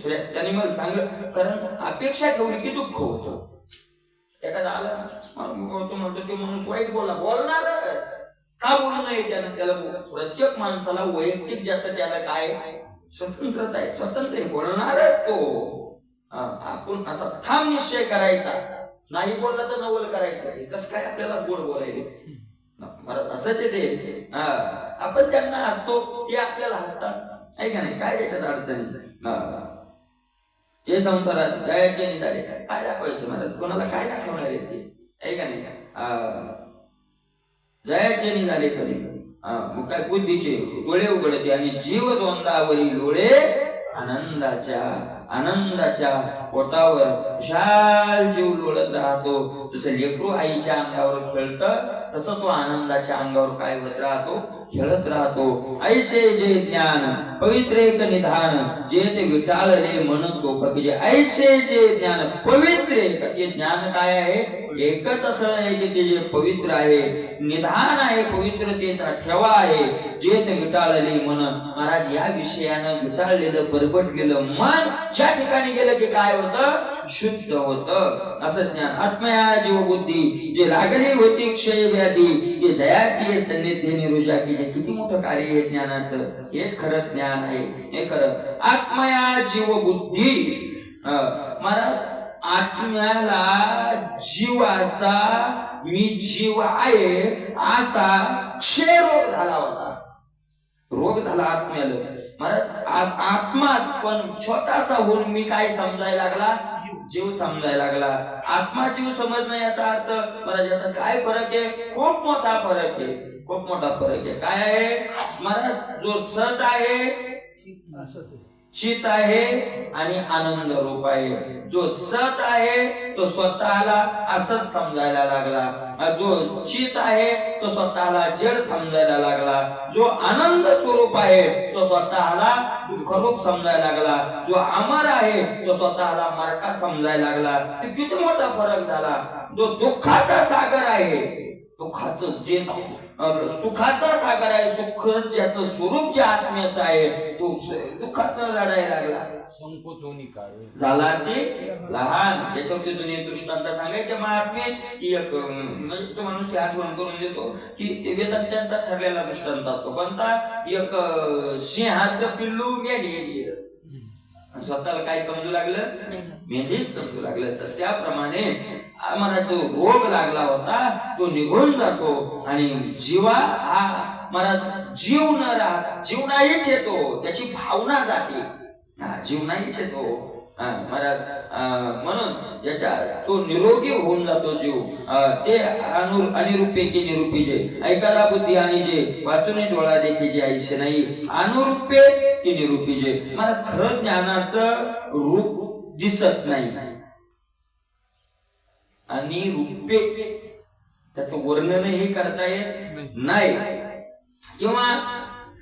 त्यांनी मला सांगलं, कारण अपेक्षा ठेवली की दुःख होतं. एखादा आला म्हणतो ते माणूस वाईट बोलणारच का बोलू नये त्यानं. त्याला प्रत्येक माणसाला वैयक्तिक ज्याचं त्याला काय स्वतंत्रता आहे, स्वतंत्र बोलणारच तो. आपण असा ठाम निश्चय करायचा, नाही बोलला तर नवल करायचं. कसं काय आपल्याला गोड बोलायला मला असंच येते. आपण त्यांना हसतो ते आपल्याला हसतात, आहे का नाही. काय त्याच्यात अडचणी. जे संसारात जयाचे निघाले काय दाखवायचे महाराज, कोणाला काय दाखवणार येते, आहे का नाही. जयाचे निघाले खरे मग काय बुद्धीचे डोळे उघडते आणि जीव द्वंद्वावरील डोळे आनंदाच्या पोटावर खुशाल जीव लोळत राहतो. जसं लेकरू आईच्या अंगावर खेळतं तसं तो आनंदाच्या अंगावर काय होत राहतो, खेळत राहतो. ऐसे जे ज्ञान पवित्र एक निधान जे ते विटाळले मन चोखक. जे ऐसे जे ज्ञान पवित्र एक, ते ज्ञान काय आहे, एकच असं आहे की ते जे पवित्र आहे, निधान आहे, पवित्रतेचा ठेवा आहे. जे ते विटाळले मन, महाराज या विषयानं विटाळलेलं बरबटलेलं मन ज्या ठिकाणी गेलं की काय होतं, शुद्ध होतं. असं ज्ञान आत्मया जीव बुद्धी जे लागली होती क्षय व्याधी, ते दयाची सन्निधी निरुजा की. जे किती मोठं कार्य आहे ज्ञानाचं, हे खरं ज्ञान आहे, हे खरं आत्मया जीव बुद्धी. महाराज आत्म्याला जीवाचा मी जीव आहे असा क्षय रोग झाला होता. रोग झाला आत्म्याला महाराज. आत्माच पण छोटासा होऊन मी काय समजायला लागला, जीव समजायला लागला. आत्मा जीव समजणं याचा अर्थ महाराज याचा काय फरक आहे? खूप मोठा फरक आहे, खूप मोठा फरक आहे. काय आहे महाराज? जो सत आहे, चित आहे आणि आनंद रूप आहे. जो सत आहे तो स्वतःला असत समजायला लागला. जो चित आहे तो स्वतःला जड समजायला लागला. जो आनंद स्वरूप आहे तो स्वतःला दुःखरूप समजायला लागला. जो अमर आहे तो स्वतःला मरका समजायला लागला. ते किती मोठा फरक झाला. जो दुःखाचा सागर आहे, दुःखाचं जे सुखाचा सागर आहे, सुख ज्याचं स्वरूप ज्या आत्म्याचं आहे, तो दुःखात रडायला लागला. संकोचोनी कारण झाला अशी लहान. याच्यावरती जुने दृष्टांत सांगायचे महात्मे की एक म्हणजे तो माणूस आठवण करून देतो की ते वेदांत्यांचा ठरलेला दृष्टांत असतो. कोणता? एक सिंहाचं पिल्लू मेंढी स्वतःला काय समजू लागलं? मेंढीच समजू लागलं. तर त्याप्रमाणे मला जो रोग लागला होता तो निघून जातो आणि जीवा हा महाराज जीव न राहता जीव नाहीच येतो, त्याची भावना जाते. जीव नाहीच येतो महाराज. म्हणून ज्याच्या तो निरोगी होऊन जातो जीव. ते अनिरूपे की निरूपी जे ऐकायला बुद्धी आणि जे वाचून डोळा देखी जे ऐसे नाही. अनुरूपे की निरूपी जे महाराज खरं ज्ञानाचं रूप दिसत नाही. आणि रूपे त्याचं वर्णनही करता येत नाही. किंवा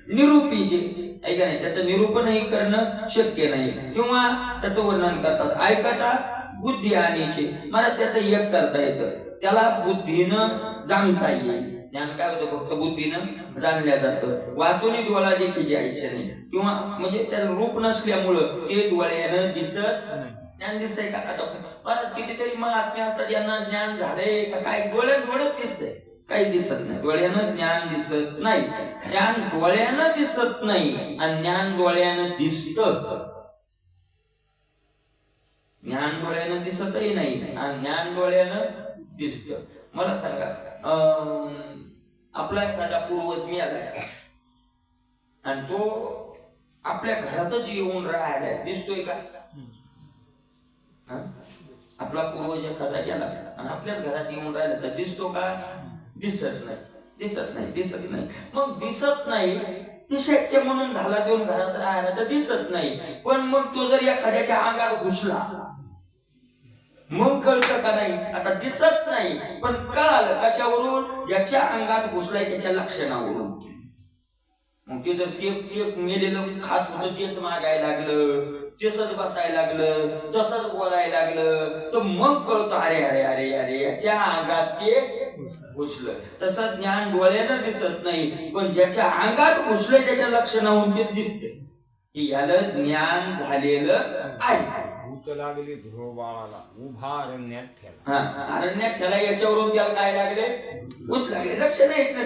निरूपी जे ऐका नाही त्याचं निरूपणही करणं शक्य नाही. किंवा त्याचं वर्णन करतात ऐकता बुद्धी आणि जे महाराज त्याचं एक करता येतं. त्याला बुद्धीनं जाणता येईल. ज्ञान काय होतं? फक्त बुद्धीनं जाणल्या जातं. वाचून डोळा देखील जे ऐसे नाही. किंवा म्हणजे त्याचं रूप नसल्यामुळं ते डोळ्यानं दिसत नाही. ज्ञान दिसतंय का? आता महाराज कितीतरी महात्मे असतात यांना ज्ञान झालंय का काय? डोळ्यात दिसतंय, काही दिसत नाही. डोळ्यानं ज्ञान दिसत नाही. ज्ञान डोळ्यानं दिसत नाही आणि ज्ञान डोळ्यानं दिसतं. ज्ञान डोळ्यानं दिसतही नाही आणि ज्ञान डोळ्यानं दिसतं. मला सांगा आपला एखादा पूर्वज मिळालाय आणि तो आपल्या घरातच येऊन राहायला दिसतोय का? आपला पूर्वज एखादा गेला आणि आपल्याच घरात येऊन राहिला तर दिसतो का? दिसत नाही, दिसत नाही, दिसत नाही. मग दिसत नाही दिसायचे म्हणून झाला देऊन घरात राहायला तर दिसत नाही. पण मग तो जर एखाद्याच्या अंगात घुसला मग कळतं का नाही? आता दिसत नाही पण कळालं कशावरून? ज्याच्या अंगात घुसलाय त्याच्या लक्षणावरून. मग ते जर ते मेलेलं खात होतं तेच मागायला लागलं, तसंच बसायला लागलं, तसंच बोलायला लागलं तर मग कळतं अरे अरे अरे अरे याच्या अंगात ते घुसलं. तसं ज्ञान डोळ्यानं दिसत नाही पण ज्याच्या अंगात घुसलंय त्याच्या लक्षणावरून ते दिसते की याला ज्ञान झालेलं आहे. भूत लागले ध्रुव बाळाला उभा अरण्यात ठेला. अरण्यात ठेला याच्यावरून त्याला काय लागले? भूत लागले. लक्ष नाही येत ना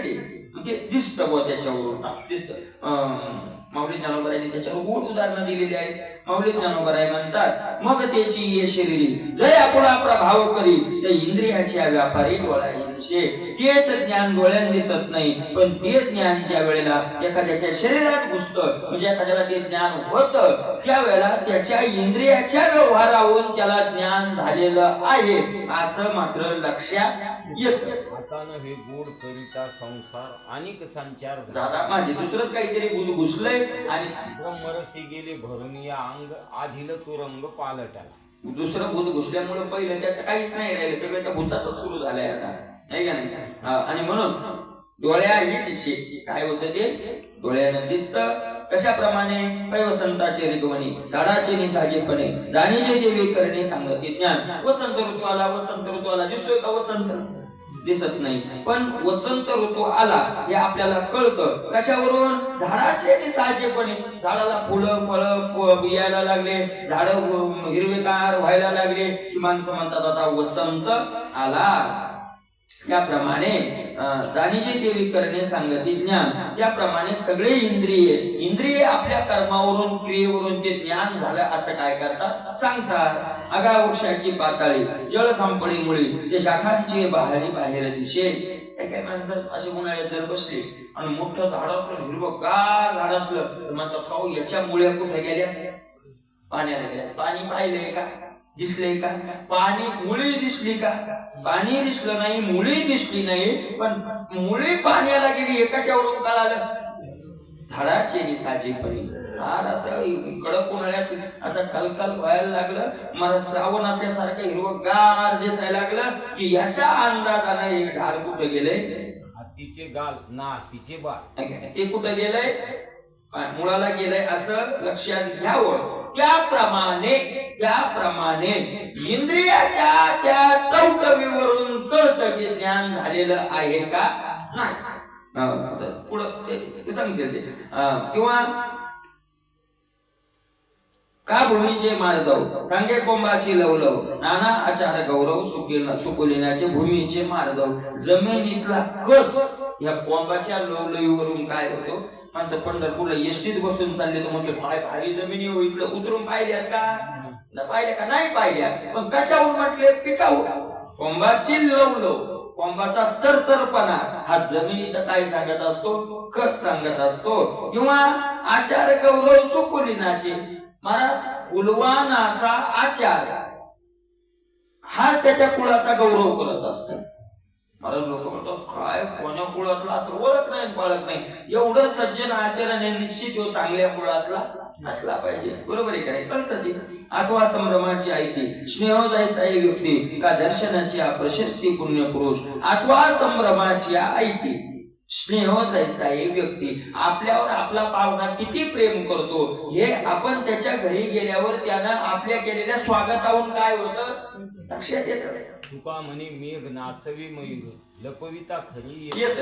ते दिसतं बुवा त्याच्यावरून दिसतं. माऊली ज्ञानोबरायांनी त्याच्यावर गोड उदाहरणं दिलेली आहेत. माऊली ज्ञानोबराय म्हणतात मग त्याची ये शरीरी जय आपुळा प्रभाव करी त्या इंद्रियाच्या व्यापारी डोळा येईशे. तेच ज्ञान डोळ्यानं दिसत नाही पण ते ज्ञान ज्या वेळेला एखाद्याच्या शरीरात घुसतं म्हणजे एखाद्याला ते ज्ञान होतं त्यावेळेला त्याच्या इंद्रियाच्या व्यवहारावरून त्याला ज्ञान झालेलं आहे असं मात्र लक्षात येतं. हातानं हे गोड करिता संसार अनेक संचार झाला माझे दुसरंच काहीतरी भूत घुसलंय आणि ब्रह्मरसी गेले भरून या अंग आधील तो रंग पालटाला. दुसरं भूत घुसल्यामुळे पहिलं त्याचं काहीच नाही राहिलं, सगळं त्या भूताचं सुरू झालंय आता नाही का नाही. आणि म्हणून डोळ्याही दिसे काय होतं ते डोळ्यानं दिसतं. कशाप्रमाणे? वसंताचे रिगवणी झाडाचे निसाजेपणे जाणीजे देवी करणे सांगते ज्ञान. वसंत ऋतू आला, वसंत ऋतू आला दिसतोय का? वसंत दिसत नाही पण वसंत ऋतू आला हे आपल्याला कळतं कशावरून? झाडाचे निसाजेपणे झाडाला फुलं फळं यायला लागले, झाड हिरवेगार व्हायला लागले की माणसं म्हणतात आता वसंत आला. त्याप्रमाणे जाणीजे देवी करणे सांगते ज्ञान. त्याप्रमाणे सगळे इंद्रिये आपल्या कर्मावरून क्रियेवरून ते ज्ञान झालं असं काय करतात? सांगतात. आगा वृक्षाची पाताळी जळ संपळीमुळे ते शाखांची बहारी बाहेर दिशे. काही माणसं असे उन्हाळ्यात जर बसले आणि मोठं झाड असलं हिरवगार झाड असलं तर म्हणतात का याच्या मुळ्या कुठे गेल्या? पाण्याला गेल्या. पाणी पाहिलंय का? दिसले का? पाणी मुळी दिसली का? पाणी दिसलं नाही, मुळी दिसली नाही, पण मुळी पाण्याला गेली हे कशावरून कळालं? झाडाची साजेपणी. झाड असं कडक उन्हाळ्यात असं कलकल व्हायला लागलं, मला श्रावणातल्या सारखं हिरवगार दिसायला लागलं की याच्या अंदाजानं हे झाड कुठं गेलंय? हत्तीचे गाल ना हत्तीचे बाल. ते कुठं गेलंय? मुळाला गेलंय असं लक्षात घ्यावं. त्याप्रमाणे इंद्रियाच्या त्या टवटवीवरून कळतं की ज्ञान झालेलं आहे का नाही. पुढं ते सांगते ते किंवा का भूमीचे मार्दव सांगे कोंबाची लवलव नाना आचार गौरव सुकुलिनाचे भूमीचे मार्दव. जमिनीतला कस या कोंबाच्या लवलवीवरून काय होतो? माणसं पंढरपूरला एसटीत बसून चालले तर म्हणते काय भारी जमिनी हो, इकडे उतरून पाहिल्यात का? पाहिल्या का? नाही पाहिल्या. पण कशाहून म्हटले? पिकाहून. कोंबाची लवलव, कोंबाचा तरतरपणा हा जमिनीचा काय सांगत असतो? कस सांगत असतो. किंवा आचार गौरव सुकुलिनाचे महाराज कुलवानाचा आचार हा त्याच्या कुळाचा गौरव करत असतो. मला लोक म्हणतात काय कोण्या कुळातला असं ओळख नाही पाळत नाही. एवढं सज्जन आचरण निश्चित हो चांगल्या कुळातला असला पाहिजे. बरोबर आहे का नाही? कळतं ते. अथवा संभ्रमाची आयती स्नेहोदयसाई व्यक्ती का दर्शनाची प्रशस्ती पुण्य पुरुष. अथवा संभ्रमाची आयती स्नेहोदयसाई व्यक्ती आपल्यावर आपला पाहुणा किती प्रेम करतो हे आपण त्याच्या घरी गेल्यावर त्यानं आपल्या केलेल्या स्वागताहून काय होतं लक्षात येतं. तुका म्हणे मेघ नाचवी मयूर लपविता खरी येत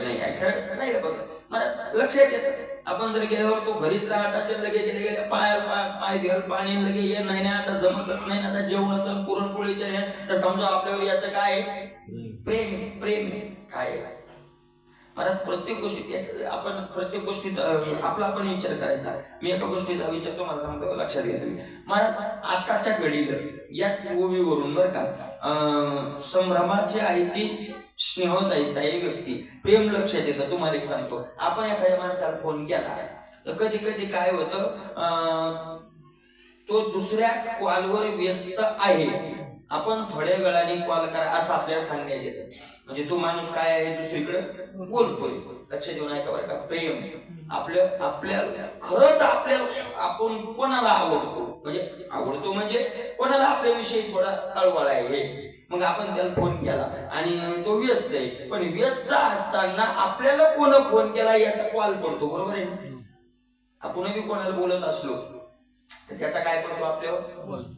नाही बघ मला लक्षात येतं. आपण जर गेल्यावर तो घरीच राहत असेल लगे गेले पाय घेऊन पाणी लगे ये नाही आता जमतच नाही आता जेवणाचं पुरणपोळीचं नाही तर समजा आपल्यावर याचं काय प्रेम काय मला प्रत्येक गोष्टी आपण प्रत्येक गोष्टीत आपला आपण विचार करायचा. मी एका गोष्टीचा विचार तुम्हाला सांगतो लक्षात घ्या तुम्ही. मला आताच्या घडीला याच ओवीवरून बरं का संभ्रमाची आहे ती स्नेहोदयसाई व्यक्ती प्रेम लक्षात येतं. तुम्हाला एक सांगतो आपण एखाद्या माणसाला फोन केला तर कधी कधी काय होतं तो दुसऱ्या कॉलवर व्यस्त आहे आपण थोड्या वेळाने कॉल करा असं आपल्याला सांगण्यात येतं. म्हणजे तो माणूस काय आहे दुसरीकडे बोलतोय. लक्ष देऊन ऐका बरं का. प्रेम आपल्याला खरंच आपल्याला आपण कोणाला आवडतो म्हणजे कोणाला आपल्याविषयी थोडा तळमळ आहे मग आपण त्याला फोन केला आणि तो व्यस्त आहे पण व्यस्त असताना आपल्याला कोण फोन केला याचा कॉल पडतो. बरोबर आहे. आपण बी कोणाला बोलत असलो तर त्याचा काय पडतो आपल्यावर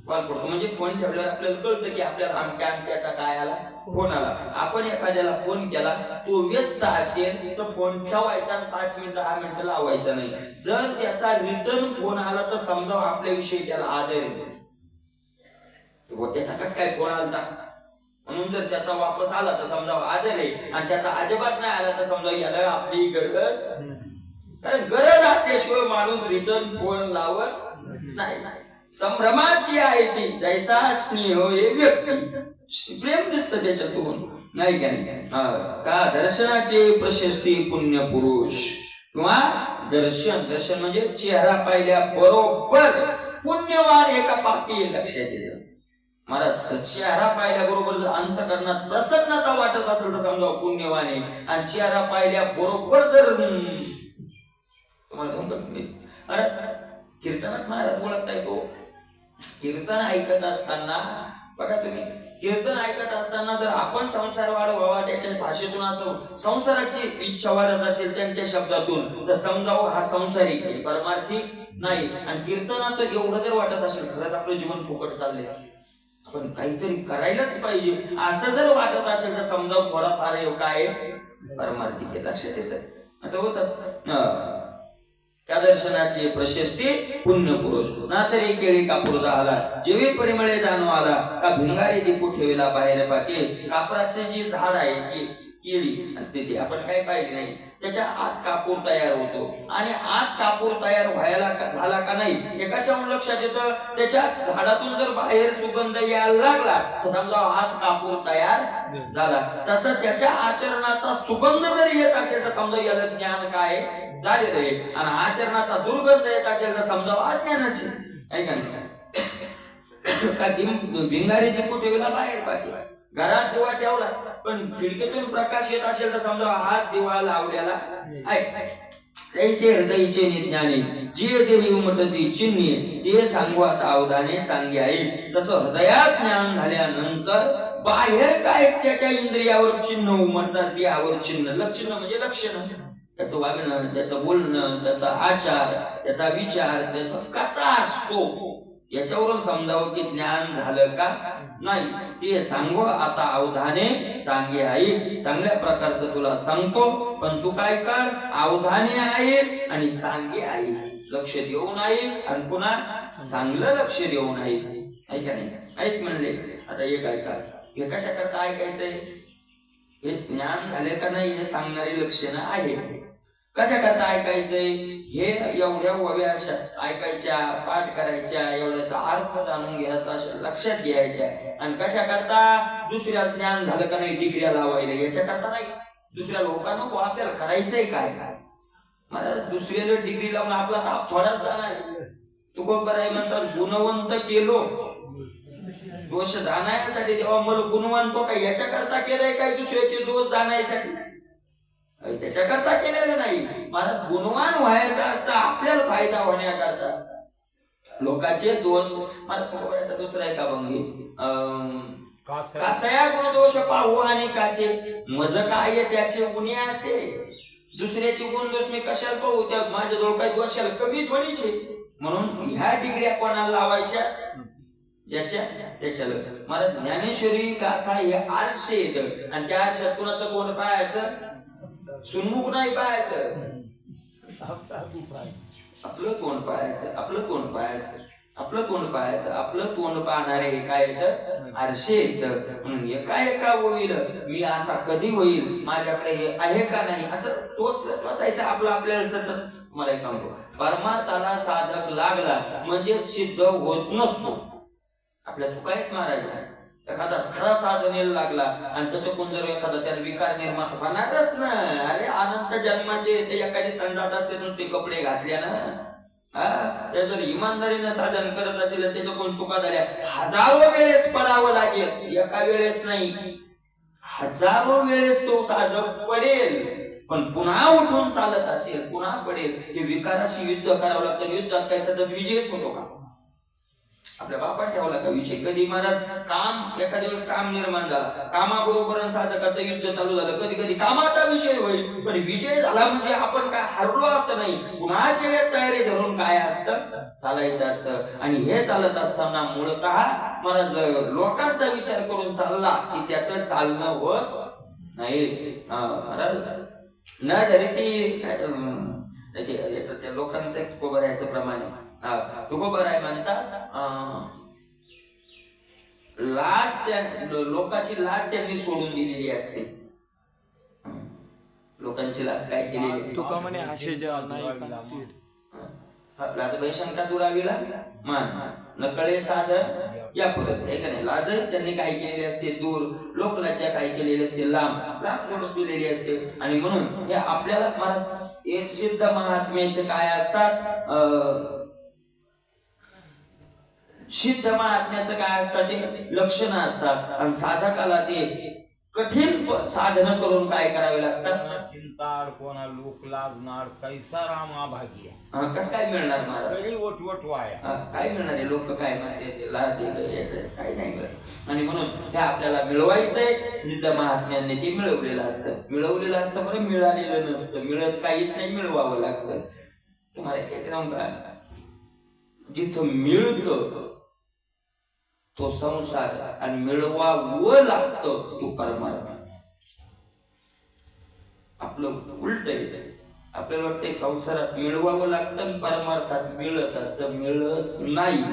कॉल पडतो. म्हणजे फोन ठेवल्यावर आपल्याला कळतं की आपल्याला अमक्याचा काय आला फोन आला. आपण एखाद्याला फोन केला तो व्यस्त असेल तर फोन ठेवायचा 5 मिनिटं 10 मिनिटं लावायचा नाही. जर त्याचा रिटर्न फोन आला तर समजा आपल्याविषयी त्याला आदर आहे. त्याचा कस काय फोन आला म्हणून जर त्याचा वापस आला तर समजा आदर आहे आणि त्याचा अजिबात नाही आला तर समजा याला आपली गरज कारण गरज असल्याशिवाय माणूस रिटर्न फोन लावत नाही. संभ्रमाची आहे ती जैसा स्नेह हे व्यक्ती प्रेम दिसतं त्याच्यातून नाही का दर्शनाचे प्रशस्ती पुण्य पुरुष किंवा दर्शन म्हणजे चेहरा पाहिल्या बरोबर पुण्यवान एका पापी लक्षात येतं. महाराज चेहरा पाहिल्या बरोबर जर अंतकरणात प्रसन्नता वाटत असेल तर समजा पुण्यवान आहे आणि चेहरा पाहिल्या बरोबर जर तुम्हाला समजत अरे कीर्तनात महाराज ओळखता येतो. कीर्तन ऐकत असताना बघा तुम्ही कीर्तन ऐकत असताना जर आपण संसार वाढवावा त्याच्या भाषेतून असं संसाराची इच्छा वाढत असेल त्यांच्या शब्दातून तर समजावं हा संसारिक आहे परमार्थिक नाही. आणि कीर्तनात एवढं जर वाटत असेल खरंच आपलं जीवन फुकट चाललंय आपण काहीतरी करायलाच पाहिजे असं जर वाटत असेल तर समजावं थोडाफार काय परमार्थिक आहे. लक्षात येतं असं होतच. त्या दर्शनाची प्रशस्ती पुण्य पुरुष ना तरी केळी कापूर आला जेवी परिमळे जाणू आला का भिंगारी दीपू ठेवला बाहेर पाके. कापराचे जे झाड आहे ती केळी असते ती आपण काही पाहिली नाही त्याच्या आत कापूर तयार होतो आणि आत कापूर तयार व्हायला झाला का नाही हे कशावर लक्षात येतं त्याच्या झाडातून जर बाहेर सुगंध यायला लागला तर समजा आत कापूर तयार झाला. तसं त्याच्या आचरणाचा सुगंध जर येत असेल तर समजा याला ज्ञान काय झालेलं आहे आणि आचरणाचा दुर्गंध येत असेल तर समजा अज्ञानाची आहे का नाही. का भिंगारी दीपू ठेवला बाहेर पाठी, घरात दिवा ठेवला पण खिडकीतून प्रकाश येत असेल तर समजा हात दिवा लावलेला आहे. तैसे हृदयीचे ज्ञाने जे देवी उमटती चिन्हे ते सांगू आता अवधाने चांगली आहे. तसं हृदयात ज्ञान झाल्यानंतर बाहेर काय त्याच्या इंद्रियावर चिन्ह उमटतात, त्यावर चिन्ह. लक्षण म्हणजे लक्षण, त्याचं वागणं, त्याचं बोलणं, त्याचा आचार, त्याचा विचार, त्याचा कसा असतो याच्यावरून समजावं की ज्ञान झालं का नाही. ते सांगू आता अवधाने चांगली आहे. चांगल्या प्रकारचं तुला सांगतो, पण तू काय कर, अवधाने आहे आणि चांगली आहे, लक्ष देऊन आहे आणि पुन्हा चांगलं लक्ष देऊन आहे. ऐका नाही ऐक म्हणले. आता एक ऐका, हे कशा करता ऐकायचंय, हे ज्ञान झाले का नाही हे सांगणारी लक्षणं आहे. कशा करता ऐकायचंय, हे एवढ्या वव्या ऐकायच्या, पाठ करायच्या, एवढ्याचा अर्थ जाणून घ्यायचा, लक्षात घ्यायच्या. आणि कशा करता, दुसऱ्या ज्ञान झालं का नाही डिग्र्या लावायला, याच्या करता नाही. दुसऱ्या लोकांना आपल्याला करायचंय काय, मला दुसऱ्याला डिग्री लावून आपला ताप थोडाच जाणार. तुकोबर आहे म्हणतात, गुणवंत केलो दोष जाण्यासाठी, तेव्हा मला गुणवंत तो काय याच्या करता केलंय काय, दुसऱ्याचे दोष जाण्यासाठी त्याच्या करता केलेलं नाही. मला गुणवान व्हायचं असतं, आपल्याला फायदा होण्याकरता. लोकांचे दोष मला तुकोबराचा दुसरा आहे का भंगी, कासया गुण दोष पाहू आणि काचे मज काय त्याचे गुन्हे असे. दुसऱ्याचे गुण दोष मी कशाला पाहू, त्या माझ्या जवळ काही दोषाला कमी थोडीचे. म्हणून ह्या डिग्र्या कोणाला लावायच्या, ज्याच्या त्याच्याला. मला ज्ञानेश्वरी गाथा हे आरसे येत आणि त्या आरशात कुणाचं तोंड पाहायचं, सुन्मुख नाही पाहायचं, आपलं तोंड पाहायचं, आपलं तोंड पाहायचं, आपलं तोंड पाहायचं. आपलं तोंड पाहणारे काय येत, आरसे येत. म्हणून एका होईल मी असा कधी होईल, माझ्याकडे हे आहे का नाही, असं तोच वाचायचं आपलं आपल्याला सतत. मला सांगतो, परमार्थाला साधक लागला म्हणजे सिद्ध होत नसतो. आपल्या चुका आहेत महाराज. एखादा खरा साधनेला लागला आणि त्याच्याकडून जर एखादा त्याला विकार निर्माण होणारच ना. अरे अनंत जन्माचे ते एखादी संजात असते, नुसते कपडे घातल्या ना, त्या जर इमानदारीनं साधन करत असेल त्याच्याकडून चुका झाल्या, हजारो वेळेस पडावं लागेल, एका वेळेस नाही, हजारो वेळेस तो साधक पडेल, पण पुन्हा उठून चालत असेल पुन्हा पडेल. हे विकाराशी युद्ध करावं लागतं. युद्धात काय सतत विजयच होतो का, आपल्या बापान ठेवला का विषय. कधी महाराज काम, एखाद्या वेळेस काम निर्माण झाला, कामाबरोबर साधकाचं युद्ध चालू झालं, कधी कधी कामाचा विषय होईल, पण विजय झाला म्हणजे आपण काय हरलो असं नाही, पुन्हाच्या वेळेस तयारी धरून काय असतं, चालायचं असतं. आणि हे चालत असताना मूळतः महाराज लोकांचा विचार करून चालला की त्याचं चालणं होत नाही. महाराज न धरी ती याच त्या लोकांचं तुकोबर याचं प्रमाणे तुकोबर आहे म्हणतात, लाज त्या लोकांची लाज त्यांनी सोडून दिलेली असते. लोकांची लाज काय केली, तुका म्हणे असे लाजबाई शंका दुरावीला मान नकळे साधन या परत आहे का नाही. लाज त्यांनी काय केलेली असते दूर, लोकलाच्या काय केलेली असते लांब लांब सोडून दिलेली असते. आणि म्हणून हे आपल्याला मला एक सिद्ध महात्म्याचे काय असतात, सिद्ध महात्म्याचं काय असतात ते लक्षणं असतात. आणि साधकाला ते कठीण साधन करून काय करावे लागतात, चिंताड कोणा लोक लाजणार कैसा राम आभागी कसं काय मिळणार मला, वटवट वाया काय मिळणार आहे, लोक काय म्हणते लाज यायचं काय नाही मिळत. आणि म्हणून हे आपल्याला मिळवायचंय, सिद्ध महात्म्यांनी ते मिळवलेलं असतं बरं, मिळालेलं नसतं, मिळत काहीच नाही, मिळवावं लागतं. तुम्हाला एक का जिथं मिळतं तो संसार आणि मिळवावं लागतं तो परमार्थ. आपलं उलट आहे, आपल्याला वाटतं संसारात मिळवावं लागतं, परमार्थात मिळत असतं, मिळत नाही,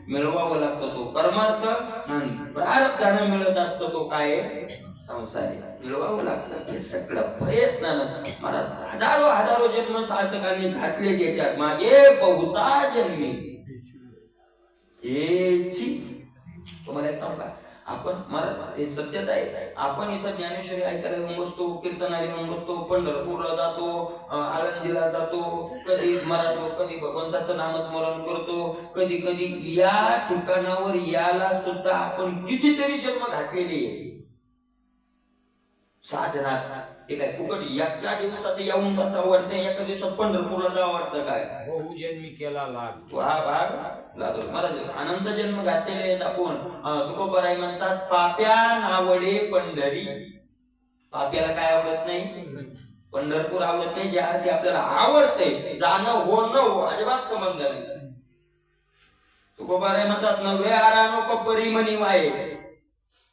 मिळवावं लागतं तो परमार्थ. आणि प्रारब्धानं मिळत असतं तो काय संसार, मिळवावं लागतं. हे सगळं प्रयत्नानं मला हजारो जन्म साधकांनी घातले, त्याच्यात मागे बहुता जन्मी हेची तुम्हाला सांगा. आपण मला हे सत्यता आहे. आपण इथं ज्ञानेश्वरी ऐकायला येऊन बसतो, कीर्तनाला येऊन बसतो, पंढरपूरला जातो, आळंदीला जातो, कधी मराठो, कधी भगवंताचं नामस्मरण करतो, कधी कधी या ठिकाणावर याला सुद्धा आपण कितीतरी जन्म घातलेले आहे. साधनात हे काय फुकट एका दिवसात येऊन बसावं वाटतं, एका दिवसात पंढरपूरला जावं वाटतं काय? बहुजन्मी केला लाग तो हा भाग लागतो. महाराज अनंत जन्म घातलेले आहेत आपण. तुकोबाराय म्हणतात पाप्या नावडे पंढरी. पाप्याला काय आवडत नाही? पंढरपूर आवडत नाही. ज्या अर्थी आपल्याला आवडतंय जाणं हो न हो अजिबात संबंध नाही. तुकोबाराय म्हणतात नव्हे आरा नको परिमणी वाये.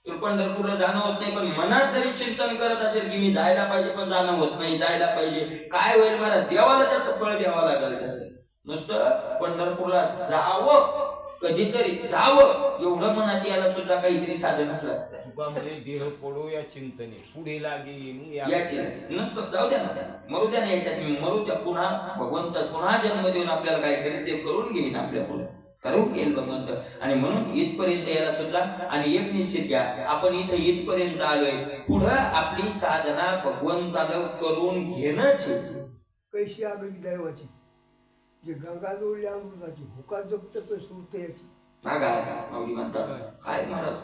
तुला पंढरपूरला जाणं होत नाही, पण मनात जरी चिंतन करत असेल की मी जायला पाहिजे पण जाणं होत नाही, जायला पाहिजे, काय होईल मला? देवाला त्याचं फळ द्यावं लागेल. त्याचं नुसतं पंढरपूरला जावं, कधीतरी जावं एवढं मनात यायला सुद्धा काहीतरी साधन असलं. तुकामध्ये देह पडो या चिंतने पुढे लागे याची नुसतं जाऊ द्या ना, मरू द्या ना, याच्यात मी मरू द्या. पुन्हा भगवंत पुन्हा जन्म देऊन आपल्याला काय करेल ते करून घेईन, आपल्या पुढे करून घेईल भगवंत. आणि म्हणून इथपर्यंत यायला सुद्धा. आणि एक निश्चित घ्या, आपण इथं इथपर्यंत आलोय, पुढं आपली साधना भगवंताला करून घेणंच. कैशी आगळी दैवाची जे गंगा जोडली अमृताची हुका जप्त सुरते याची भागा माऊली म्हणतात. काय महाराज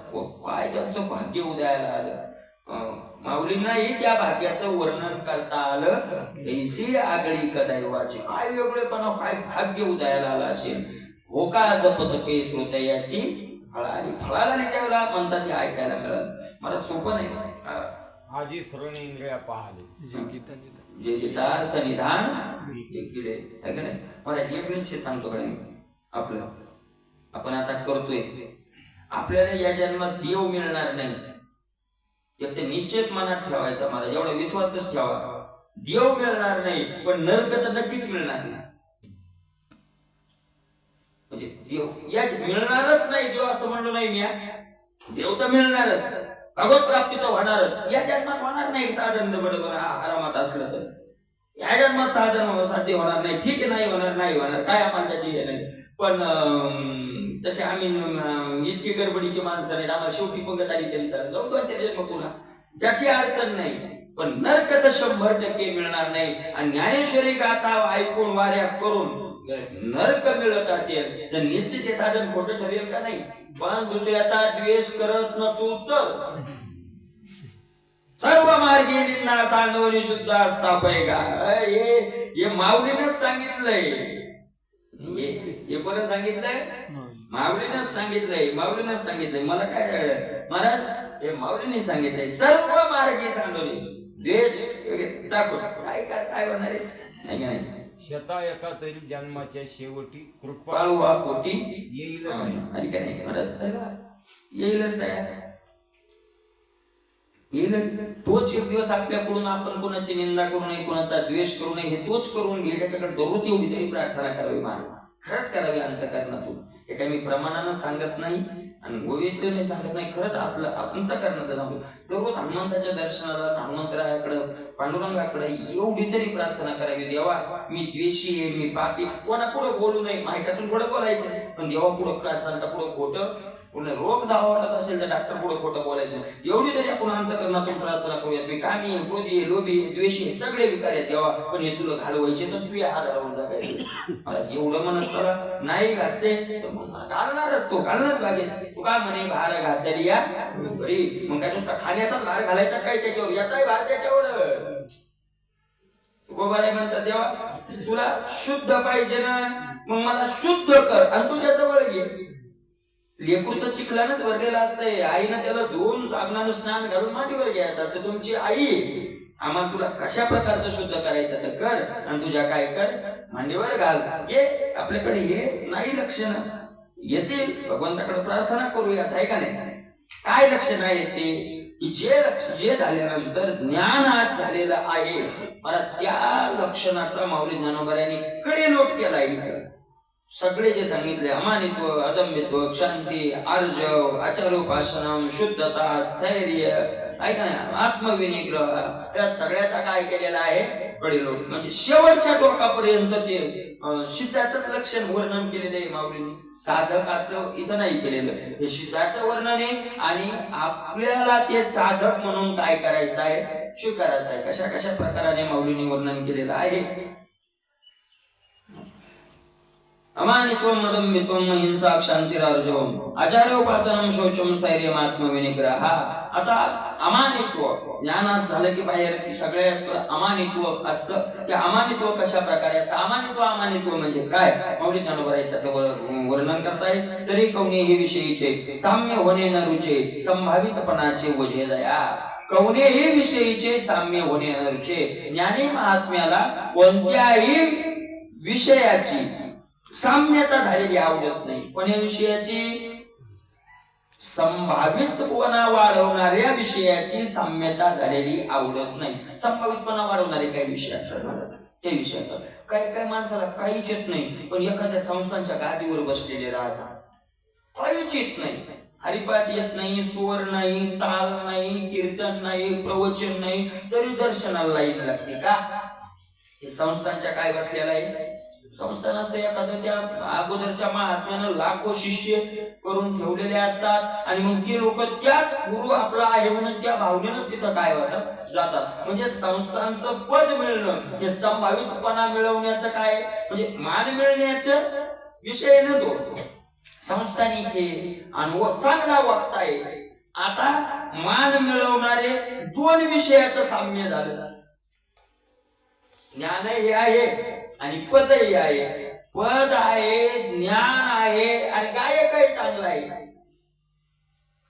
काय त्यांचं भाग्य उदयाला आलं. माऊलींनाही त्या भाग्याचं वर्णन करता आलं. कैसी आगळी दैवाची, काय वेगळेपणा, काय भाग्य उदयाला आलं असेल. होका जपत के श्रोतयाची फळा. आणि फळाला नाही त्यावेळेला म्हणतात हे ऐकायला मिळालं. मला सोपं नाही. आजी श्रवण इंद्रिया पाहले जे गीतार्थ निधान केले आहे का नाही. मला एक निश्चित सांगतो कडे आपलं आपण आता करतोय, आपल्याला या जन्मात देव मिळणार नाही. एक ते निश्चित मनात ठेवायचा, मला एवढा विश्वासच ठेवा. देव मिळणार नाही, पण नरक तर नक्कीच मिळणार नाही. म्हणजे देव याच मिळणारच नाही. देव असं म्हणलो नाही मी, देव तर मिळणारच, भगवत प्राप्ती तर होणारच. या जन्मात होणार नाही साधन बरोबर आरामात असलं तर. या जन्मात साधन साध्य होणार नाही. ठीक आहे, नाही होणार, नाही होणार, काय आम्हाला त्याची हे नाही. पण तसे आम्ही इतकी गडबडीची माणसं नाही, आम्हाला शेवटी पंगत आली तरी चालेल, जाऊ दोन तरी जन्म पुन्हा, त्याची अडचण नाही. पण नरक तर 100% मिळणार नाही. आणि ज्ञानेश्वरी गाथा ऐकून वाऱ्या करून नरक मिळत असेल तर निश्चित हे साधन खोटं ठरेल का नाही. पण दुसऱ्याचा द्वेष करत नसू तर सर्व मार्गी निंदा सांगवली शुद्ध असता पैगा. हे माऊलीनंच सांगितलंय. हे कोण सांगितलंय? माऊलीनंच सांगितलंय. माऊलीनंच सांगितलंय. मला काय महाराज हे माऊलीने सांगितलंय. सर्व मार्गी सांगवली द्वेष टाकून काय काय काय होणार आहे नाही. शता एका तरी जन्माच्या शेवटी कृपाळुवा पोटी येईल आणि काय नाही येईलच येईलच. तोच एक दिवस आपल्याकडून आपण कोणाची निंदा करू नये, कोणाचा द्वेष करू नये, हे तोच करून घेईल. त्याच्याकडे दररोज एवढी तरी प्रार्थना करावी महाराज, खरंच करावी अंतःकरणातून. हे काय मी प्रमाणानं सांगत नाही आणि गोविंदने सांगत नाही, खरंच आपलं अंतःकरणाचं सांगतो. दररोज हनुमंताच्या दर्शनाला, हनुमंतरायाकडे, पांडुरंगाकडे एवढी तरी प्रार्थना करावी. देवा मी द्वेषी आहे, मी पापी, कोणापुढे बोलू नये, माहितीतून थोडं बोलायचं, पण देवा पुढं काय सांगता पुढं खोटं, पुन्हा रोग जावा वाटत असेल तर डॉक्टर पुढे खोटं बोलायचं. एवढी तरी आपण अंतःकरणातून प्रार्थना करूयात. मी कामी, क्रोधी, लोभी, द्वेषी सगळे विकार आहेत देवा, पण हे तुला घालवायचे तर तू या आधारावर जगायचं. मला एवढं म्हणत तुला नाही घालते तर मग घालणारच, तो घालणारच लागेल. तू काय म्हणे भार घातली या बरी, मग काय नुसता खाण्याचाच भार घालायचा काय त्याच्यावर, याचाही भार त्याच्यावरच. गोबाराय म्हणतात देवा तुला शुद्ध पाहिजे ना, मग मला शुद्ध कर आणि तुझ्या जवळ घे. लेकरू तर चिखलानच भरलेलं असतंय, आईनं त्याला 2 साबणानं स्नान घालून मांडीवर घ्यायचं असतं. तुमची आई आम्हाला तुला कशा प्रकारचं शुद्ध करायचं तर कर, आणि तुझ्या काय कर मांडीवर घाल. हे आपल्याकडे हे नाही लक्षण येतील. भगवंताकडे प्रार्थना करूयात आहे का नाही. काय लक्षण आहे ते की जे झाल्यानंतर ज्ञान आज झालेलं आहे, मला त्या लक्षणाचा माऊली ज्ञानोबरायांनी कडे लोट केला इथं. सगळे जे सांगितले अमानित्व, अदम्यत्व, क्षांती, आर्जव, आचारोपासनम, शुद्धता, स्थैर्य, ऐका ना, आत्मविनिग्रह या सगळ्याचा काय केलेला आहे पडिलो, म्हणजे शेवटच्या टोकापर्यंत ते सिद्धाचंच लक्षण वर्णन केलेलं आहे माऊलींनी. साधकाचं इथं नाही केलेलं, हे सिद्धाचं वर्णन आहे आणि आपल्याला ते साधक म्हणून काय करायचं आहे, स्वीकारायचं आहे. कशा कशा प्रकाराने माऊलींनी वर्णन केलेलं आहे. अमानित्वम मदम्बित्वम हिंसा क्षांतिरार्जवम आचार्योपासनम शौचम स्थैर्यम आत्मविनिग्रह. आता अमानित्व ज्ञानात झालं की बाहेर सगळ्यात अमानित्व असतं. ते अमानित्व कशा प्रकारे असतं, अमानित्व म्हणजे काय, माऊली ज्ञानोबा आहे त्याचं वर्णन करतायत. तरी कोणीही विषयीचे साम्य होणे न रुचे संभावितपणाचे वजे दया. कोणीही विषयीचे साम्य होणे न रुचे, ज्ञानी महात्म्याला कोणत्याही विषयाची साम्यता झालेली आवडत नाही. पण या विषयाची संभावितपणा वाढवणाऱ्या विषयाची साम्यता झालेली आवडत नाही. संभावितपणा वाढवणारे काही विषय असतात, ते विषय असतात. काही काही माणसाला काहीच येत नाही, पण एखाद्या संस्थांच्या गादीवर बसलेले राहतात, काहीच येत नाही. हरिपाठ येत नाही, स्वर नाही, ताल नाही, कीर्तन नाही, प्रवचन नाही, तरी दर्शनाला लाईन लागते. का? हे संस्थांच्या काय बसलेला आहे, संस्थान असतं एखाद्या त्या अगोदरच्या महात्म्यानं लाखो शिष्य करून ठेवलेले असतात आणि मग ते लोक त्याच गुरु आपला आहे म्हणून त्या भावनेनं तिथं काय वाटत जातात. म्हणजे संस्थांचं पद मिळणं हे संभावितपणा मिळवण्याचं काय, म्हणजे मान मिळण्याचं विषय न तो संस्थानिक हे आणि चांगला वक्ता आहे. आता मान मिळवणारे दोन विषयाचं साम्य झालं. ज्ञान हे आहे आणि पदही आहे. पद आहे, ज्ञान आहे आणि गायकही चांगला आहे.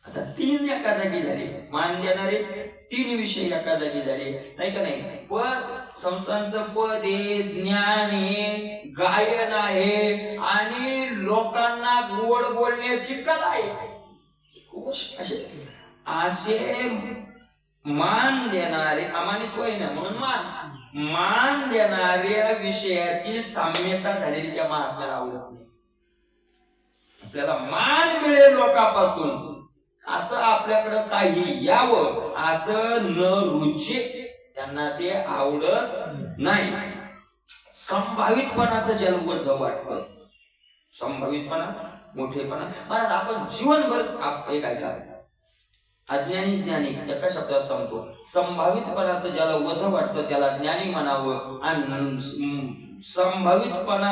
आता तीन एका जागी झाले, मान देणारे तीन विषय एका जागी झाले, नाही का नाही. पद संस्थांचं पद आहे, ज्ञान आहे, गायन आहे आणि लोकांना गोड बोलण्याची कला आहे. असे मान देणारे अमानित्व आहे ना, म्हणून मान देणाऱ्या विषयाची साम्यता झालेली त्या महात्म्याला आवडत नाही. आपल्याला मान मिळेल लोकांपासून असं आपल्याकडं काही यावं असं न रुचे, त्यांना ते आवडत नाही. संभावितपणाचं जन्मच वाटतं, संभावितपणा, मोठेपणा. मला आपण जीवनभर काय काय अज्ञानी ज्ञानी एका शब्दात सांगतो. संभावितपणाचं ज्याला वज वाटतं त्याला ज्ञानी म्हणावं आणि संभावितपणा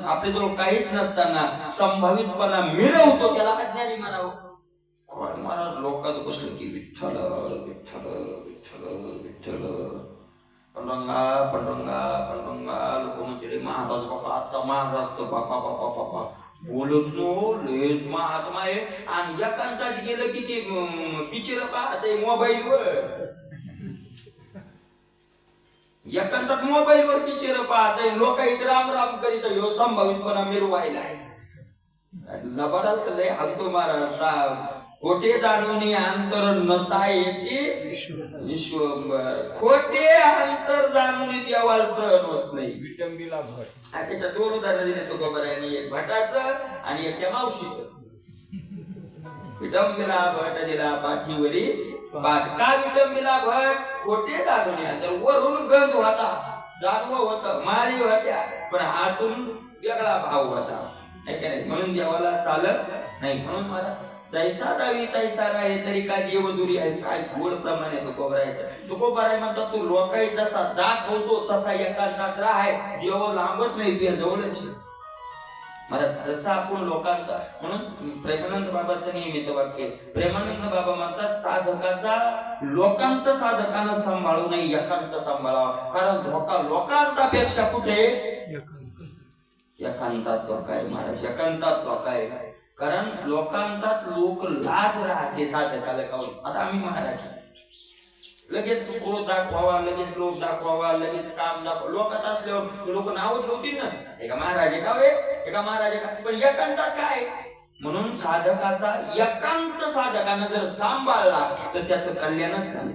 आपल्याजवळ काहीच नसताना संभावितपणा मिळवतो त्याला अज्ञानी म्हणावं. कोण मला लोकात बसलं की विठ्ठल विठ्ठल विठ्ठल विठ्ठल पंडंगा पंडंगा पंडंगा लोक म्हणजे महाराज बापा, आजचा महाराज तर बापा बापा बापा बोलच नो लेच महात्मा आहे. आणि एकांतात गेलं की ते पिक्चर पाहते मोबाईलवर, एकांतात मोबाईलवर पिक्चर पाहते. लोक इथे राम राम करीत ह्यो संभावितपणा मिरवायला लबाडाल लय हलतो महाराज. खोटे जाणून अंतर नसायची विश्वंभर, खोटे अंतर जाणून देवाला सहन होत नाही. विटंबीला भट. त्याच्या दोन उदाहरण दिले तुकोबारायांनी, एक भटाचं आणि एक त्या मावशीचं. विटंबीला भट दिला पाठीवरी पाठ. का विटंबीला भट? खोटे जाणून अंतर. वरून गंध होता, जाणव होत, माळी होत्या, पण आतून वेगळा भाव होता, म्हणून देवाला चालत नाही. म्हणून मला जैसा रावी तैसा राही तरी का देवदुरी आहे. काय गोड प्रमाणे तुकोबरायचं. तुकोबराय म्हणतात तू लोकाई जसा दाखवतो तसा एकांतात राहाय, देव लांबच नाही तुझ्या जवळच. मला जसं आपण लोकांचा, म्हणून प्रेमानंद बाबाचं नेहमीचं वाक्य, प्रेमानंद बाबा म्हणतात साधकाचा लोकांत साधकानं सांभाळू नये, एकांत सांभाळावा. कारण धोका लोकांतापेक्षा कुठे, एकांतात धोका आहे महाराज, एकांतात धोका आहे. कारण लोकांतात लोक लाज राहते साधकाला काऊन. आता आम्ही महाराज लगेच क्रोध दाखवावा, लगेच लोक दाखवावा, लगेच काम दाखवा. लोकात असल्यावर लोक नाव ठेवतील ना, एका महाराजे का एका महाराजे का. पण एकांतात काय, म्हणून साधकाचा एकांत साधकानं जर सांभाळला तर त्याचं कल्याणच झालं.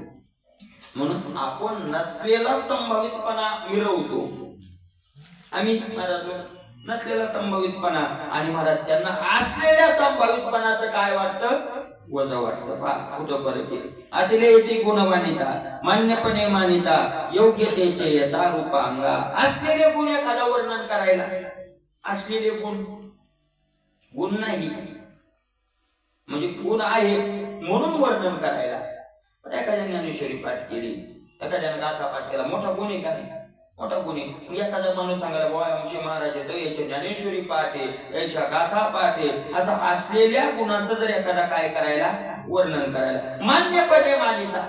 म्हणून आपण नसलेला संभावितपणा मिरवतो आम्ही महाराज, नसलेला संभावितपणा. आणि महाराज त्यांना असलेल्या संभावितपणाचं काय वाटतं, वजा वाटतं. कुठं फरक आहे. अतिलेची गुण मानिता, मान्यपणे मानिता, योग्यतेचे यथा रूपांगा. असलेले गुण एखादा वर्णन करायला, असलेले गुण नाही म्हणजे गुण आहे म्हणून वर्णन करायला. एखाद्याने ज्ञानेश्वरी पाठ केली, एखाद्याने गाथा पाठ केला, मोठा गुण आहे का नाही? मोठा गुण आहे. एखादा माणूस सांगायला बाबा आमचे महाराज आहेत, याच्या ज्ञानेश्वरी पाठ आहे, याच्या गाथा पाठ आहे, असं असलेल्या गुणाचं जर एखादा काय करायला वर्णन करायला, मान्यपणे मानिता.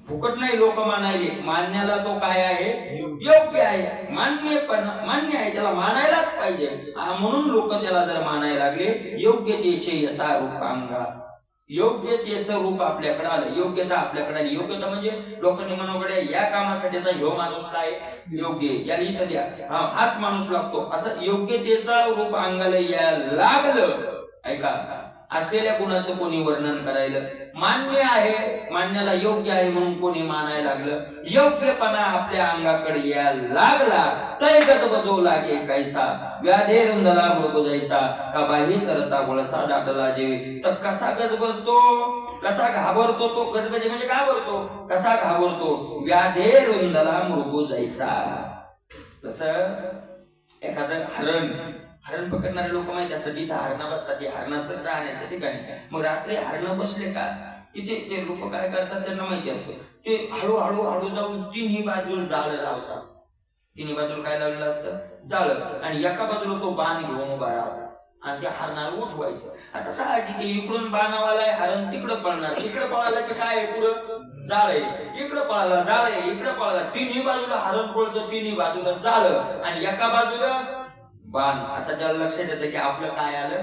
फुकट नाही लोक मानायले, मान्याला तो काय आहे? योग्य आहे. मान्य आहे, त्याला मानायलाच पाहिजे. म्हणून लोक त्याला जर मानायला लागले, योग्यतेचे यथा रूपांगा. योग्यतेचं रूप आपल्याकडे आलं, योग्यता आपल्याकडे आली. योग्यता म्हणजे लोकांनी म्हणाकडे या कामासाठी ह्यो माणूस काय योग्य, याला इथं द्या, हाच माणूस लागतो, असं योग्यतेचा रूप अंगाला यायला लागलं. ऐका, असलेल्या गुणाचं कोणी वर्णन करायला, मान्य आहे, मान्याला योग्य आहे म्हणून कोणी मानायला लागलं, योग्यपणा आपल्या अंगाकडे यायला लागला. तैगत बजो लागे कैसा, व्याधे रुंदला मृगो जैसा, का बाही करता वळसा दाटला जेवी. तर कसा गजबजतो, कसा घाबरतो तो, गजबजे म्हणजे घाबरतो, कसा घाबरतो, व्याधे रुंदला मृगो जैसा. तसं एखादं हरण पकडणारे लोक माहिती असतात, तिथं हरणा बसतात, हरणाचं राहण्याचं ठिकाणी. मग रात्री हरण बसले का की ते लोक काय करतात त्यांना माहिती असतं, ते हळू जाऊन तिन्ही बाजूला जाळं लावतात. तिन्ही बाजूला काय लावलेलं असतं? जाळं. आणि एका बाजूला तो बाण घेऊन उभा राहतो आणि त्या हरणाला उठवायचं. आता साहजिक इकडून बाणावाला हरण तिकडं पळणार, तिकडं पळाला की काय पुढं जाळ आहे, इकडं पळाला जाळ आहे, इकडं पळाला, तिन्ही बाजूला हरण पळतं, तिन्ही बाजूला जाळं आणि एका बाजूला बाण. आता त्याला लक्षात येतं की आपलं काय आलं?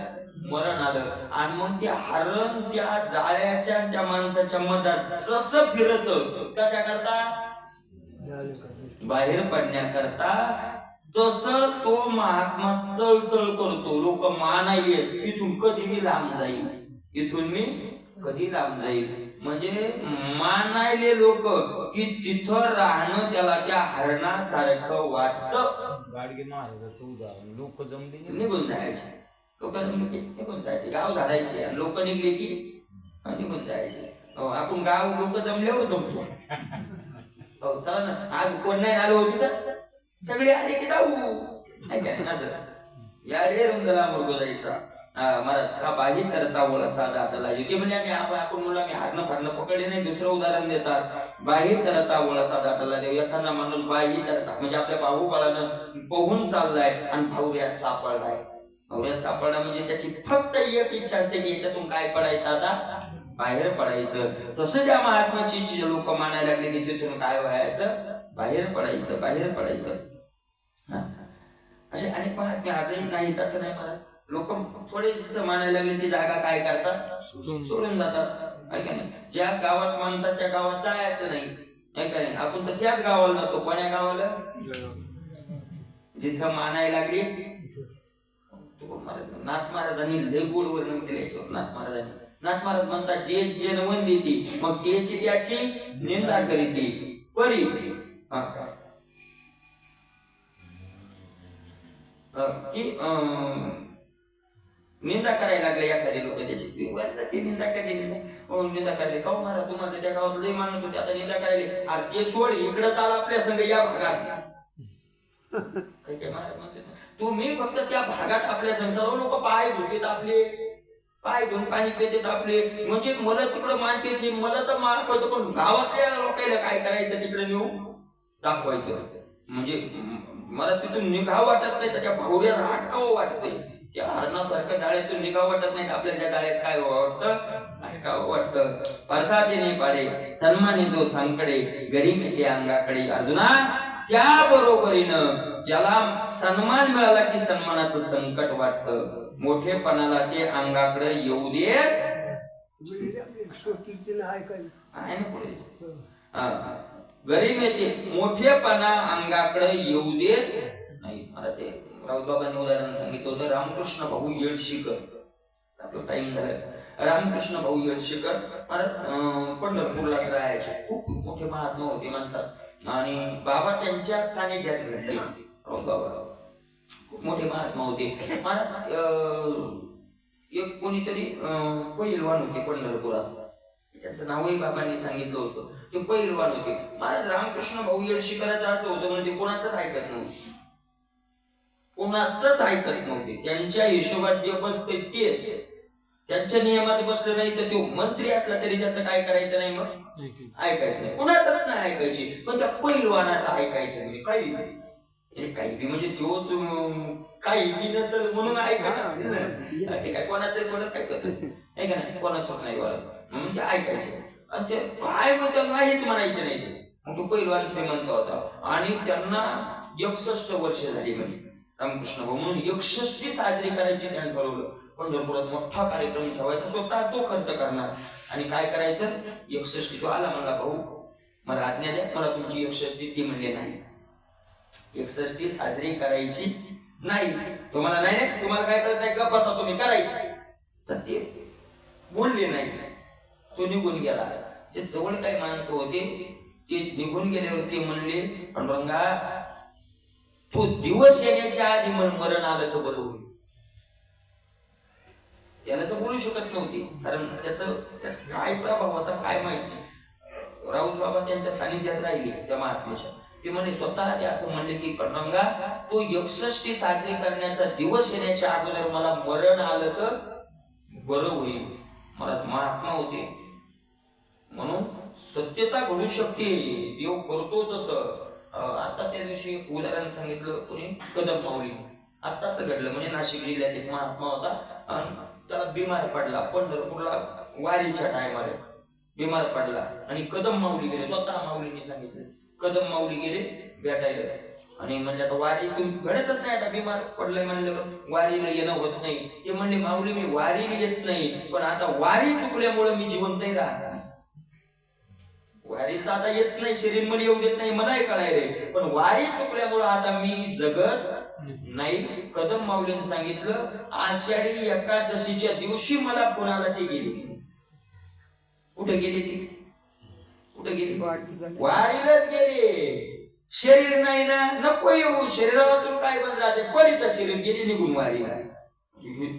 मरण आलं. आणि मग ते हरण त्या जाळ्याच्या त्या माणसाच्या मधात जसं फिरत, कशा करता? बाहेर पडण्याकरता. तसं तो महात्मा तळतळ करतो. लोक मानायले, इथून कधी मी लांब जाईल, इथून मी कधी लांब जाईल. म्हणजे मानायले लोक की तिथं राहणं त्याला त्या हरणासारखं वाटतं. गाडगे महाराजाचं उदाहरण, लोक जमले निघून जायचे, लोक निघून जायचे, गाव झाडायचे, लोक निघले की निघून जायचे. आपण गाव लोक जमले होतो, चला ना, आज कोण नाही आलो होतो तर सगळे आले की जाऊ, असं या रे रुंदला मृग जायचा. महाराज का बाही करता वळसा दाटला योग्य. म्हणजे आपण म्हणून आम्ही हरणं फारणं पकडले नाही. दुसरं उदाहरण देतात, बाही करता वळसा दाटला देव. एखादा माणूस बाही करता म्हणजे आपल्या बाहुबळानं पोहून चाललाय आणि भावऱ्यात सापडलाय. भावऱ्यात सापडला म्हणजे त्याची फक्त एक इच्छा असते की याच्यातून काय पडायचं, आता बाहेर पडायचं. तसं त्या महात्म्याची लोक मानायला लागले की तिथून काय व्हायचं? बाहेर पडायचं, बाहेर पडायचं. असे अनेक महात्मे आजही नाही, तसं नाही. मला लोक थोडे जिथं मानायला लागले ती जागा काय करतात? सोडून जातात. ऐका नाही, ज्या गावात मानतात त्या गावात जायचं नाही. ऐका नाही, आपण तर त्याच गावाला जातो. कोण्या गावाला? जिथं मानायला लागली. नाथ महाराजांनी लय गोड वर्णन केलं. नाथ महाराज म्हणतात, जे जनवन देती मग त्याची त्याची निंदा करीती परी. की निंदा करायला लागले एखादे लोक त्याची निंदा कधी निंदा करायला. का महाराज तुम्हाला त्या गावात लय माणूस होते, आता निंदा करायला. अरे ते सोड, इकडं चाल आपल्या संग या भागात. काय महाराज म्हणते, तुम्ही फक्त त्या भागात आपल्या संग लोक पाय धुतेत, आपले पाय धुवून पाणी पितात आपले. म्हणजे मला तिकडं मानते, मला तर मार पडतो, पण गावातल्या लोकांना काय करायचं तिकडे नेऊ दाखवायचं. म्हणजे मला तिथून निघाव वाटत नाही, त्या भावऱ्यात अटकावं वाटतंय. त्या हरणासारख्या जाळ्यातून निघाव वाटत नाही, आपल्या त्या जाळ्यात काय वाटतं? अटकावं वाटतं. अर्थात नाही पाडे सन्माने जो सांकडे गरीब येते अंगाकडे. अर्जुना, त्या बरोबरीनं ज्याला सन्मान मिळाला की सन्मानाचं संकट वाटतं, मोठेपणाला ते अंगाकडे येऊ देत आहे ना. पुढे गरीब येते, मोठेपणा अंगाकडे येऊ देत नाही. मला ते राऊतबाबांनी उदाहरण सांगितलं होतं. रामकृष्ण भाऊ येळशीकर, आपलं टाइम झालं. रामकृष्ण भाऊ येळशीकर पंढरपूरलाच राहायचे. खूप मोठे महात्मा होते म्हणतात. आणि बाबा त्यांच्या सानिध्यात घडले. राऊतबाबा खूप मोठे महात्मा होते. एक कोणीतरी पहिलवान होते पंढरपुरात, त्यांचं नावही बाबांनी सांगितलं होतं. ते पहिलवान होते. महाराज रामकृष्ण भाऊ येळशीकरांचं असं होतं म्हणजे कोणाचंच ऐकत नव्हते, कोणाचंच ऐकत नव्हते. त्यांच्या हिशोबात जे बसते तेच, त्यांच्या नियमात बसलं नाही तर तो मंत्री असला तरी त्याचं काय करायचं नाही, मग ऐकायचं नाही, कुणाचंच नाही ऐकायची. पण त्या पहिलवानाचं ऐकायचं नाही. काही बी म्हणजे जो काही बी नसेल म्हणून ऐकायचं, काय कोणाचं थोडं ऐकत नाही का नाही, कोणाचं नाही बोलत म्हणजे ऐकायचे. आणि ते काय म्हणतात नाहीच म्हणायचे नाही. मग तो पहिलवान श्रीमंत होता आणि त्यांना 61 वर्ष झाली म्हणे रामकृष्ण भाऊ, म्हणून 61 साजरी करायची त्याने ठरवलं. पंढरपुरात मोठा कार्यक्रम ठेवायचा, स्वतः तो खर्च करणार. आणि काय करायचं, 61 तो आला म्हणला भाऊ मला आज्ञा द्या, मला तुमची 61 ती म्हणले नाही, 61 साजरी करायची नाही. तुम्हाला नाही, तुम्हाला काय करत नाही, गप्प बसा तुम्ही, करायची. तर ते बोलले नाही, तो निघून गेला. ते जवळ काही माणसं होते, ते निघून गेल्यावर ते म्हणले पांडुरंगा तो दिवस येण्याच्या आधी मरण आलं तर बरं होईल. त्याला तर बोलू शकत नव्हती, कारण त्याचा काय प्रभाव होता काय माहिती. राऊत बाबा त्यांच्या सानिध्यात राहिले त्या महात्म्याच्या. ते म्हणे स्वतः ते असं म्हणले की पांडुरंगा तो 61 साजरी करण्याचा दिवस येण्याच्या अगोदर मला मरण आलं तर बरं होईल. मला महात्मा होते म्हणून सत्यता घडू शकते, देव करतो तसं. आता त्या दिवशी उदाहरण सांगितलं कोणी, कदम माऊली. आताच घडलं, म्हणजे नाशिक जिल्ह्यात एक महात्मा होता आणि त्याला बिमार पडला. पंढरपूरला वारीच्या टायमाला बिमार पडला आणि कदम माऊली गेले, स्वतः माऊलीने सांगितलं. कदम माऊली गेले भेटायला आणि म्हणले आता वारी तुम्ही घडतच नाही, आता बिमार पडलंय म्हणल्यावर वारीला येणं होत नाही. ते म्हणले माऊली मी वारीला येत नाही, पण आता वारी चुकल्यामुळे मी जिवंतही राहत नाही. वारीत आता येत नाही, शरीर मध्ये येऊ देत नाही, मलाही कळायलंय, पण वारी चुकल्यामुळे आता मी जगत नाही. कदम माऊलीने सांगितलं आषाढी एकादशीच्या दिवशी मला पुण्याला ती गेली. कुठे गेली ती, कुठे गेली, वारीलाच गेली. शरीर नाही ना, नको येऊ, शरीरातून काय बंद राहते, परित शरीर गेली निघून वारीला.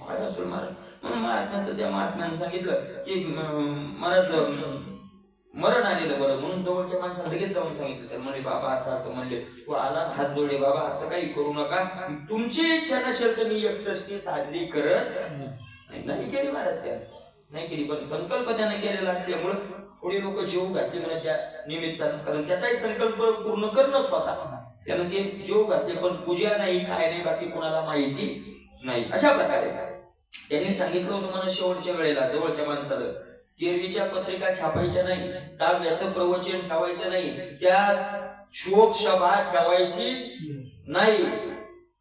काय असेल म्हणून महात्म्याचं त्या महात्म्याने सांगितलं की महाराज मरण आलेलं बरं, म्हणून जवळच्या माणसाला लगेच जाऊन सांगितलं. तर म्हणे बाबा असं असं म्हणले. तू आला हात जोडले, बाबा असं काही करू नका, तुमची इच्छा नसेल तर मी 61 साजरी करत नाही केली महाराज. त्या नाही केली, पण संकल्प त्याने केलेला असल्यामुळे थोडी लोक जीव घातले म्हणजे त्या निमित्तानं, कारण त्याचाही संकल्प पूर्ण करणंच होता. त्यानं ते जीव घातले, पण पूजा नाही काय नाही बाकी कोणाला माहिती नाही. अशा प्रकारे त्यांनी सांगितलं होतं मला शेवटच्या वेळेला जवळच्या माणसाला, 13वीच्या पत्रिका छापायच्या नाही, दहाव्याचं प्रवचन ठेवायचं नाही, त्या शोक सभा ठेवायची नाही,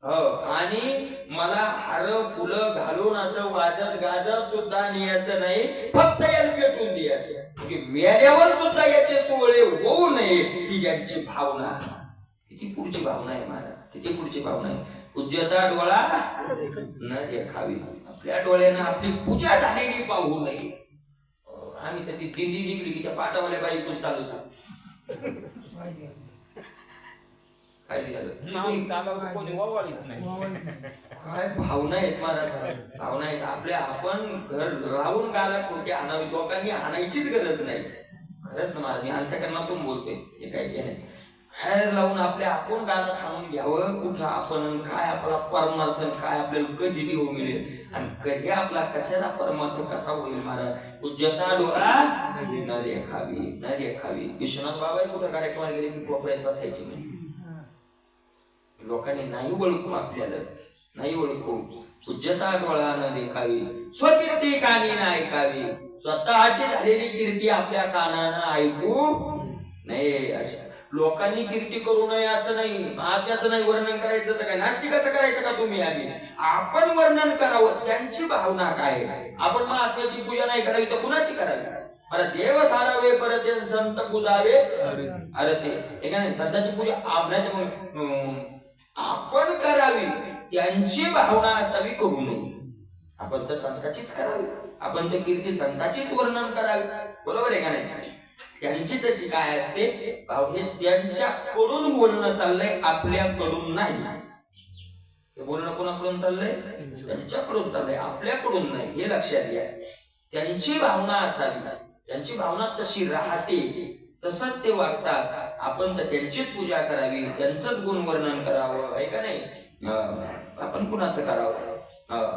आणि मला हार फुलं घालून असं वाजत गाजत सुद्धा न्यायचं नाही, फक्त याला पेटून द्यायचं. वेड्यावर सुद्धा याचे सोहळे होऊ नये ही ज्यांची भावना. किती पुढची भावना आहे महाराज, किती पुढची भावना आहे. पूज्यता डोळा न देखावी, आपल्या डोळ्यानं आपली पूजा झालेली पाहू नये. आम्ही तर ती दिंडी निघली की त्या पाटावाल्या बाईकून चालत काय भावना आहेत महाराज, भावना आहेत आपल्या. आपण घर लावून गाला ठोके आणावी, लोकांनी आणायचीच गरज नाही. खरंच ना महाराज, मी अंतःकरणातून बोलतोय, हे काही नाही. हॅर लावून आपल्या आपण गाला खाणून घ्यावं, कुठं आपण काय आपला परमार्थ काय आपल्याला कधी होऊ मिळेल आणि कधी आपला कशाला परमार्थ कसा होईल महाराज. पूज्यता डोळा न देखावी, न देखावी. विश्वनाथ बाबा कुठं कार्यक्रमाला गेले की कोपऱ्यात बसायचे म्हणजे लोकांनी नाही ओळखू, आपल्याला नाही ओळखू. पूज्यता डोळा न देखावी, स्वकीर्ती कानी न ऐकावी. स्वतःची झालेली कीर्ती आपल्या कानानं ऐकू नाही. अशा लोकांनी कीर्ती करू नये असं नाही, महात्म्याचं नाही वर्णन करायचं तर काय नास्तिकाचं करायचं का तुम्ही? आम्ही आपण वर्णन करावं, त्यांची भावना काय. आपण महात्म्याची पूजा नाही करावी तर कुणाची करावी? अरे देव सारावे परत संत पूजावे. अरे ते काय नाही, संतांची पूजा आपण करावी, त्यांची भावना असावी, करू नये. आपण तर संताचीच करावी, आपण तर कीर्ती संताचीच वर्णन करावी, बरोबर आहे का नाही? त्यांची तशी काय असते भाव, हे त्यांच्याकडून बोलणं चाललंय, आपल्याकडून नाही. हे बोलणं कोणाकडून चाललंय? त्यांच्याकडून चाललंय, आपल्याकडून नाही, हे लक्षात घ्या. त्यांची भावना असावी, त्यांची भावना तशी राहते, तसंच ते वागतात. आपण तर त्यांचीच पूजा करावी, त्यांचंच गुणवर्णन करावं, आहे का नाही? आपण कुणाचं करावं?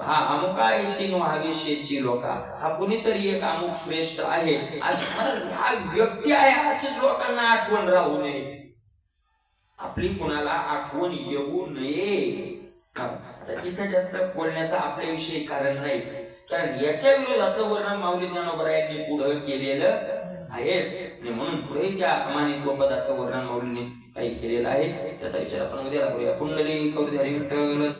हा अमुका ऐशी हवेशीची लोका, हा कुणीतरी एक अमुक श्रेष्ठ आहे, हा व्यक्ती आहे, अशीच लोकांना आठवण राहू नये, आपली कुणाला आठवण येऊ नये. आता इथे जास्त बोलण्याचं आपल्याविषयी कारण नाही, कारण याच्या विरोधातलं वर्णन माऊली ज्ञानोबरायांनी पुढे केलेलं आहेच, आणि म्हणून पुढे त्या अमानित्व पदाचं वर्णन माऊलीने काही केलेलं आहे. त्याचा विचार आपण उद्या करूया. कुंडली कवरी हरी विठ्ठल.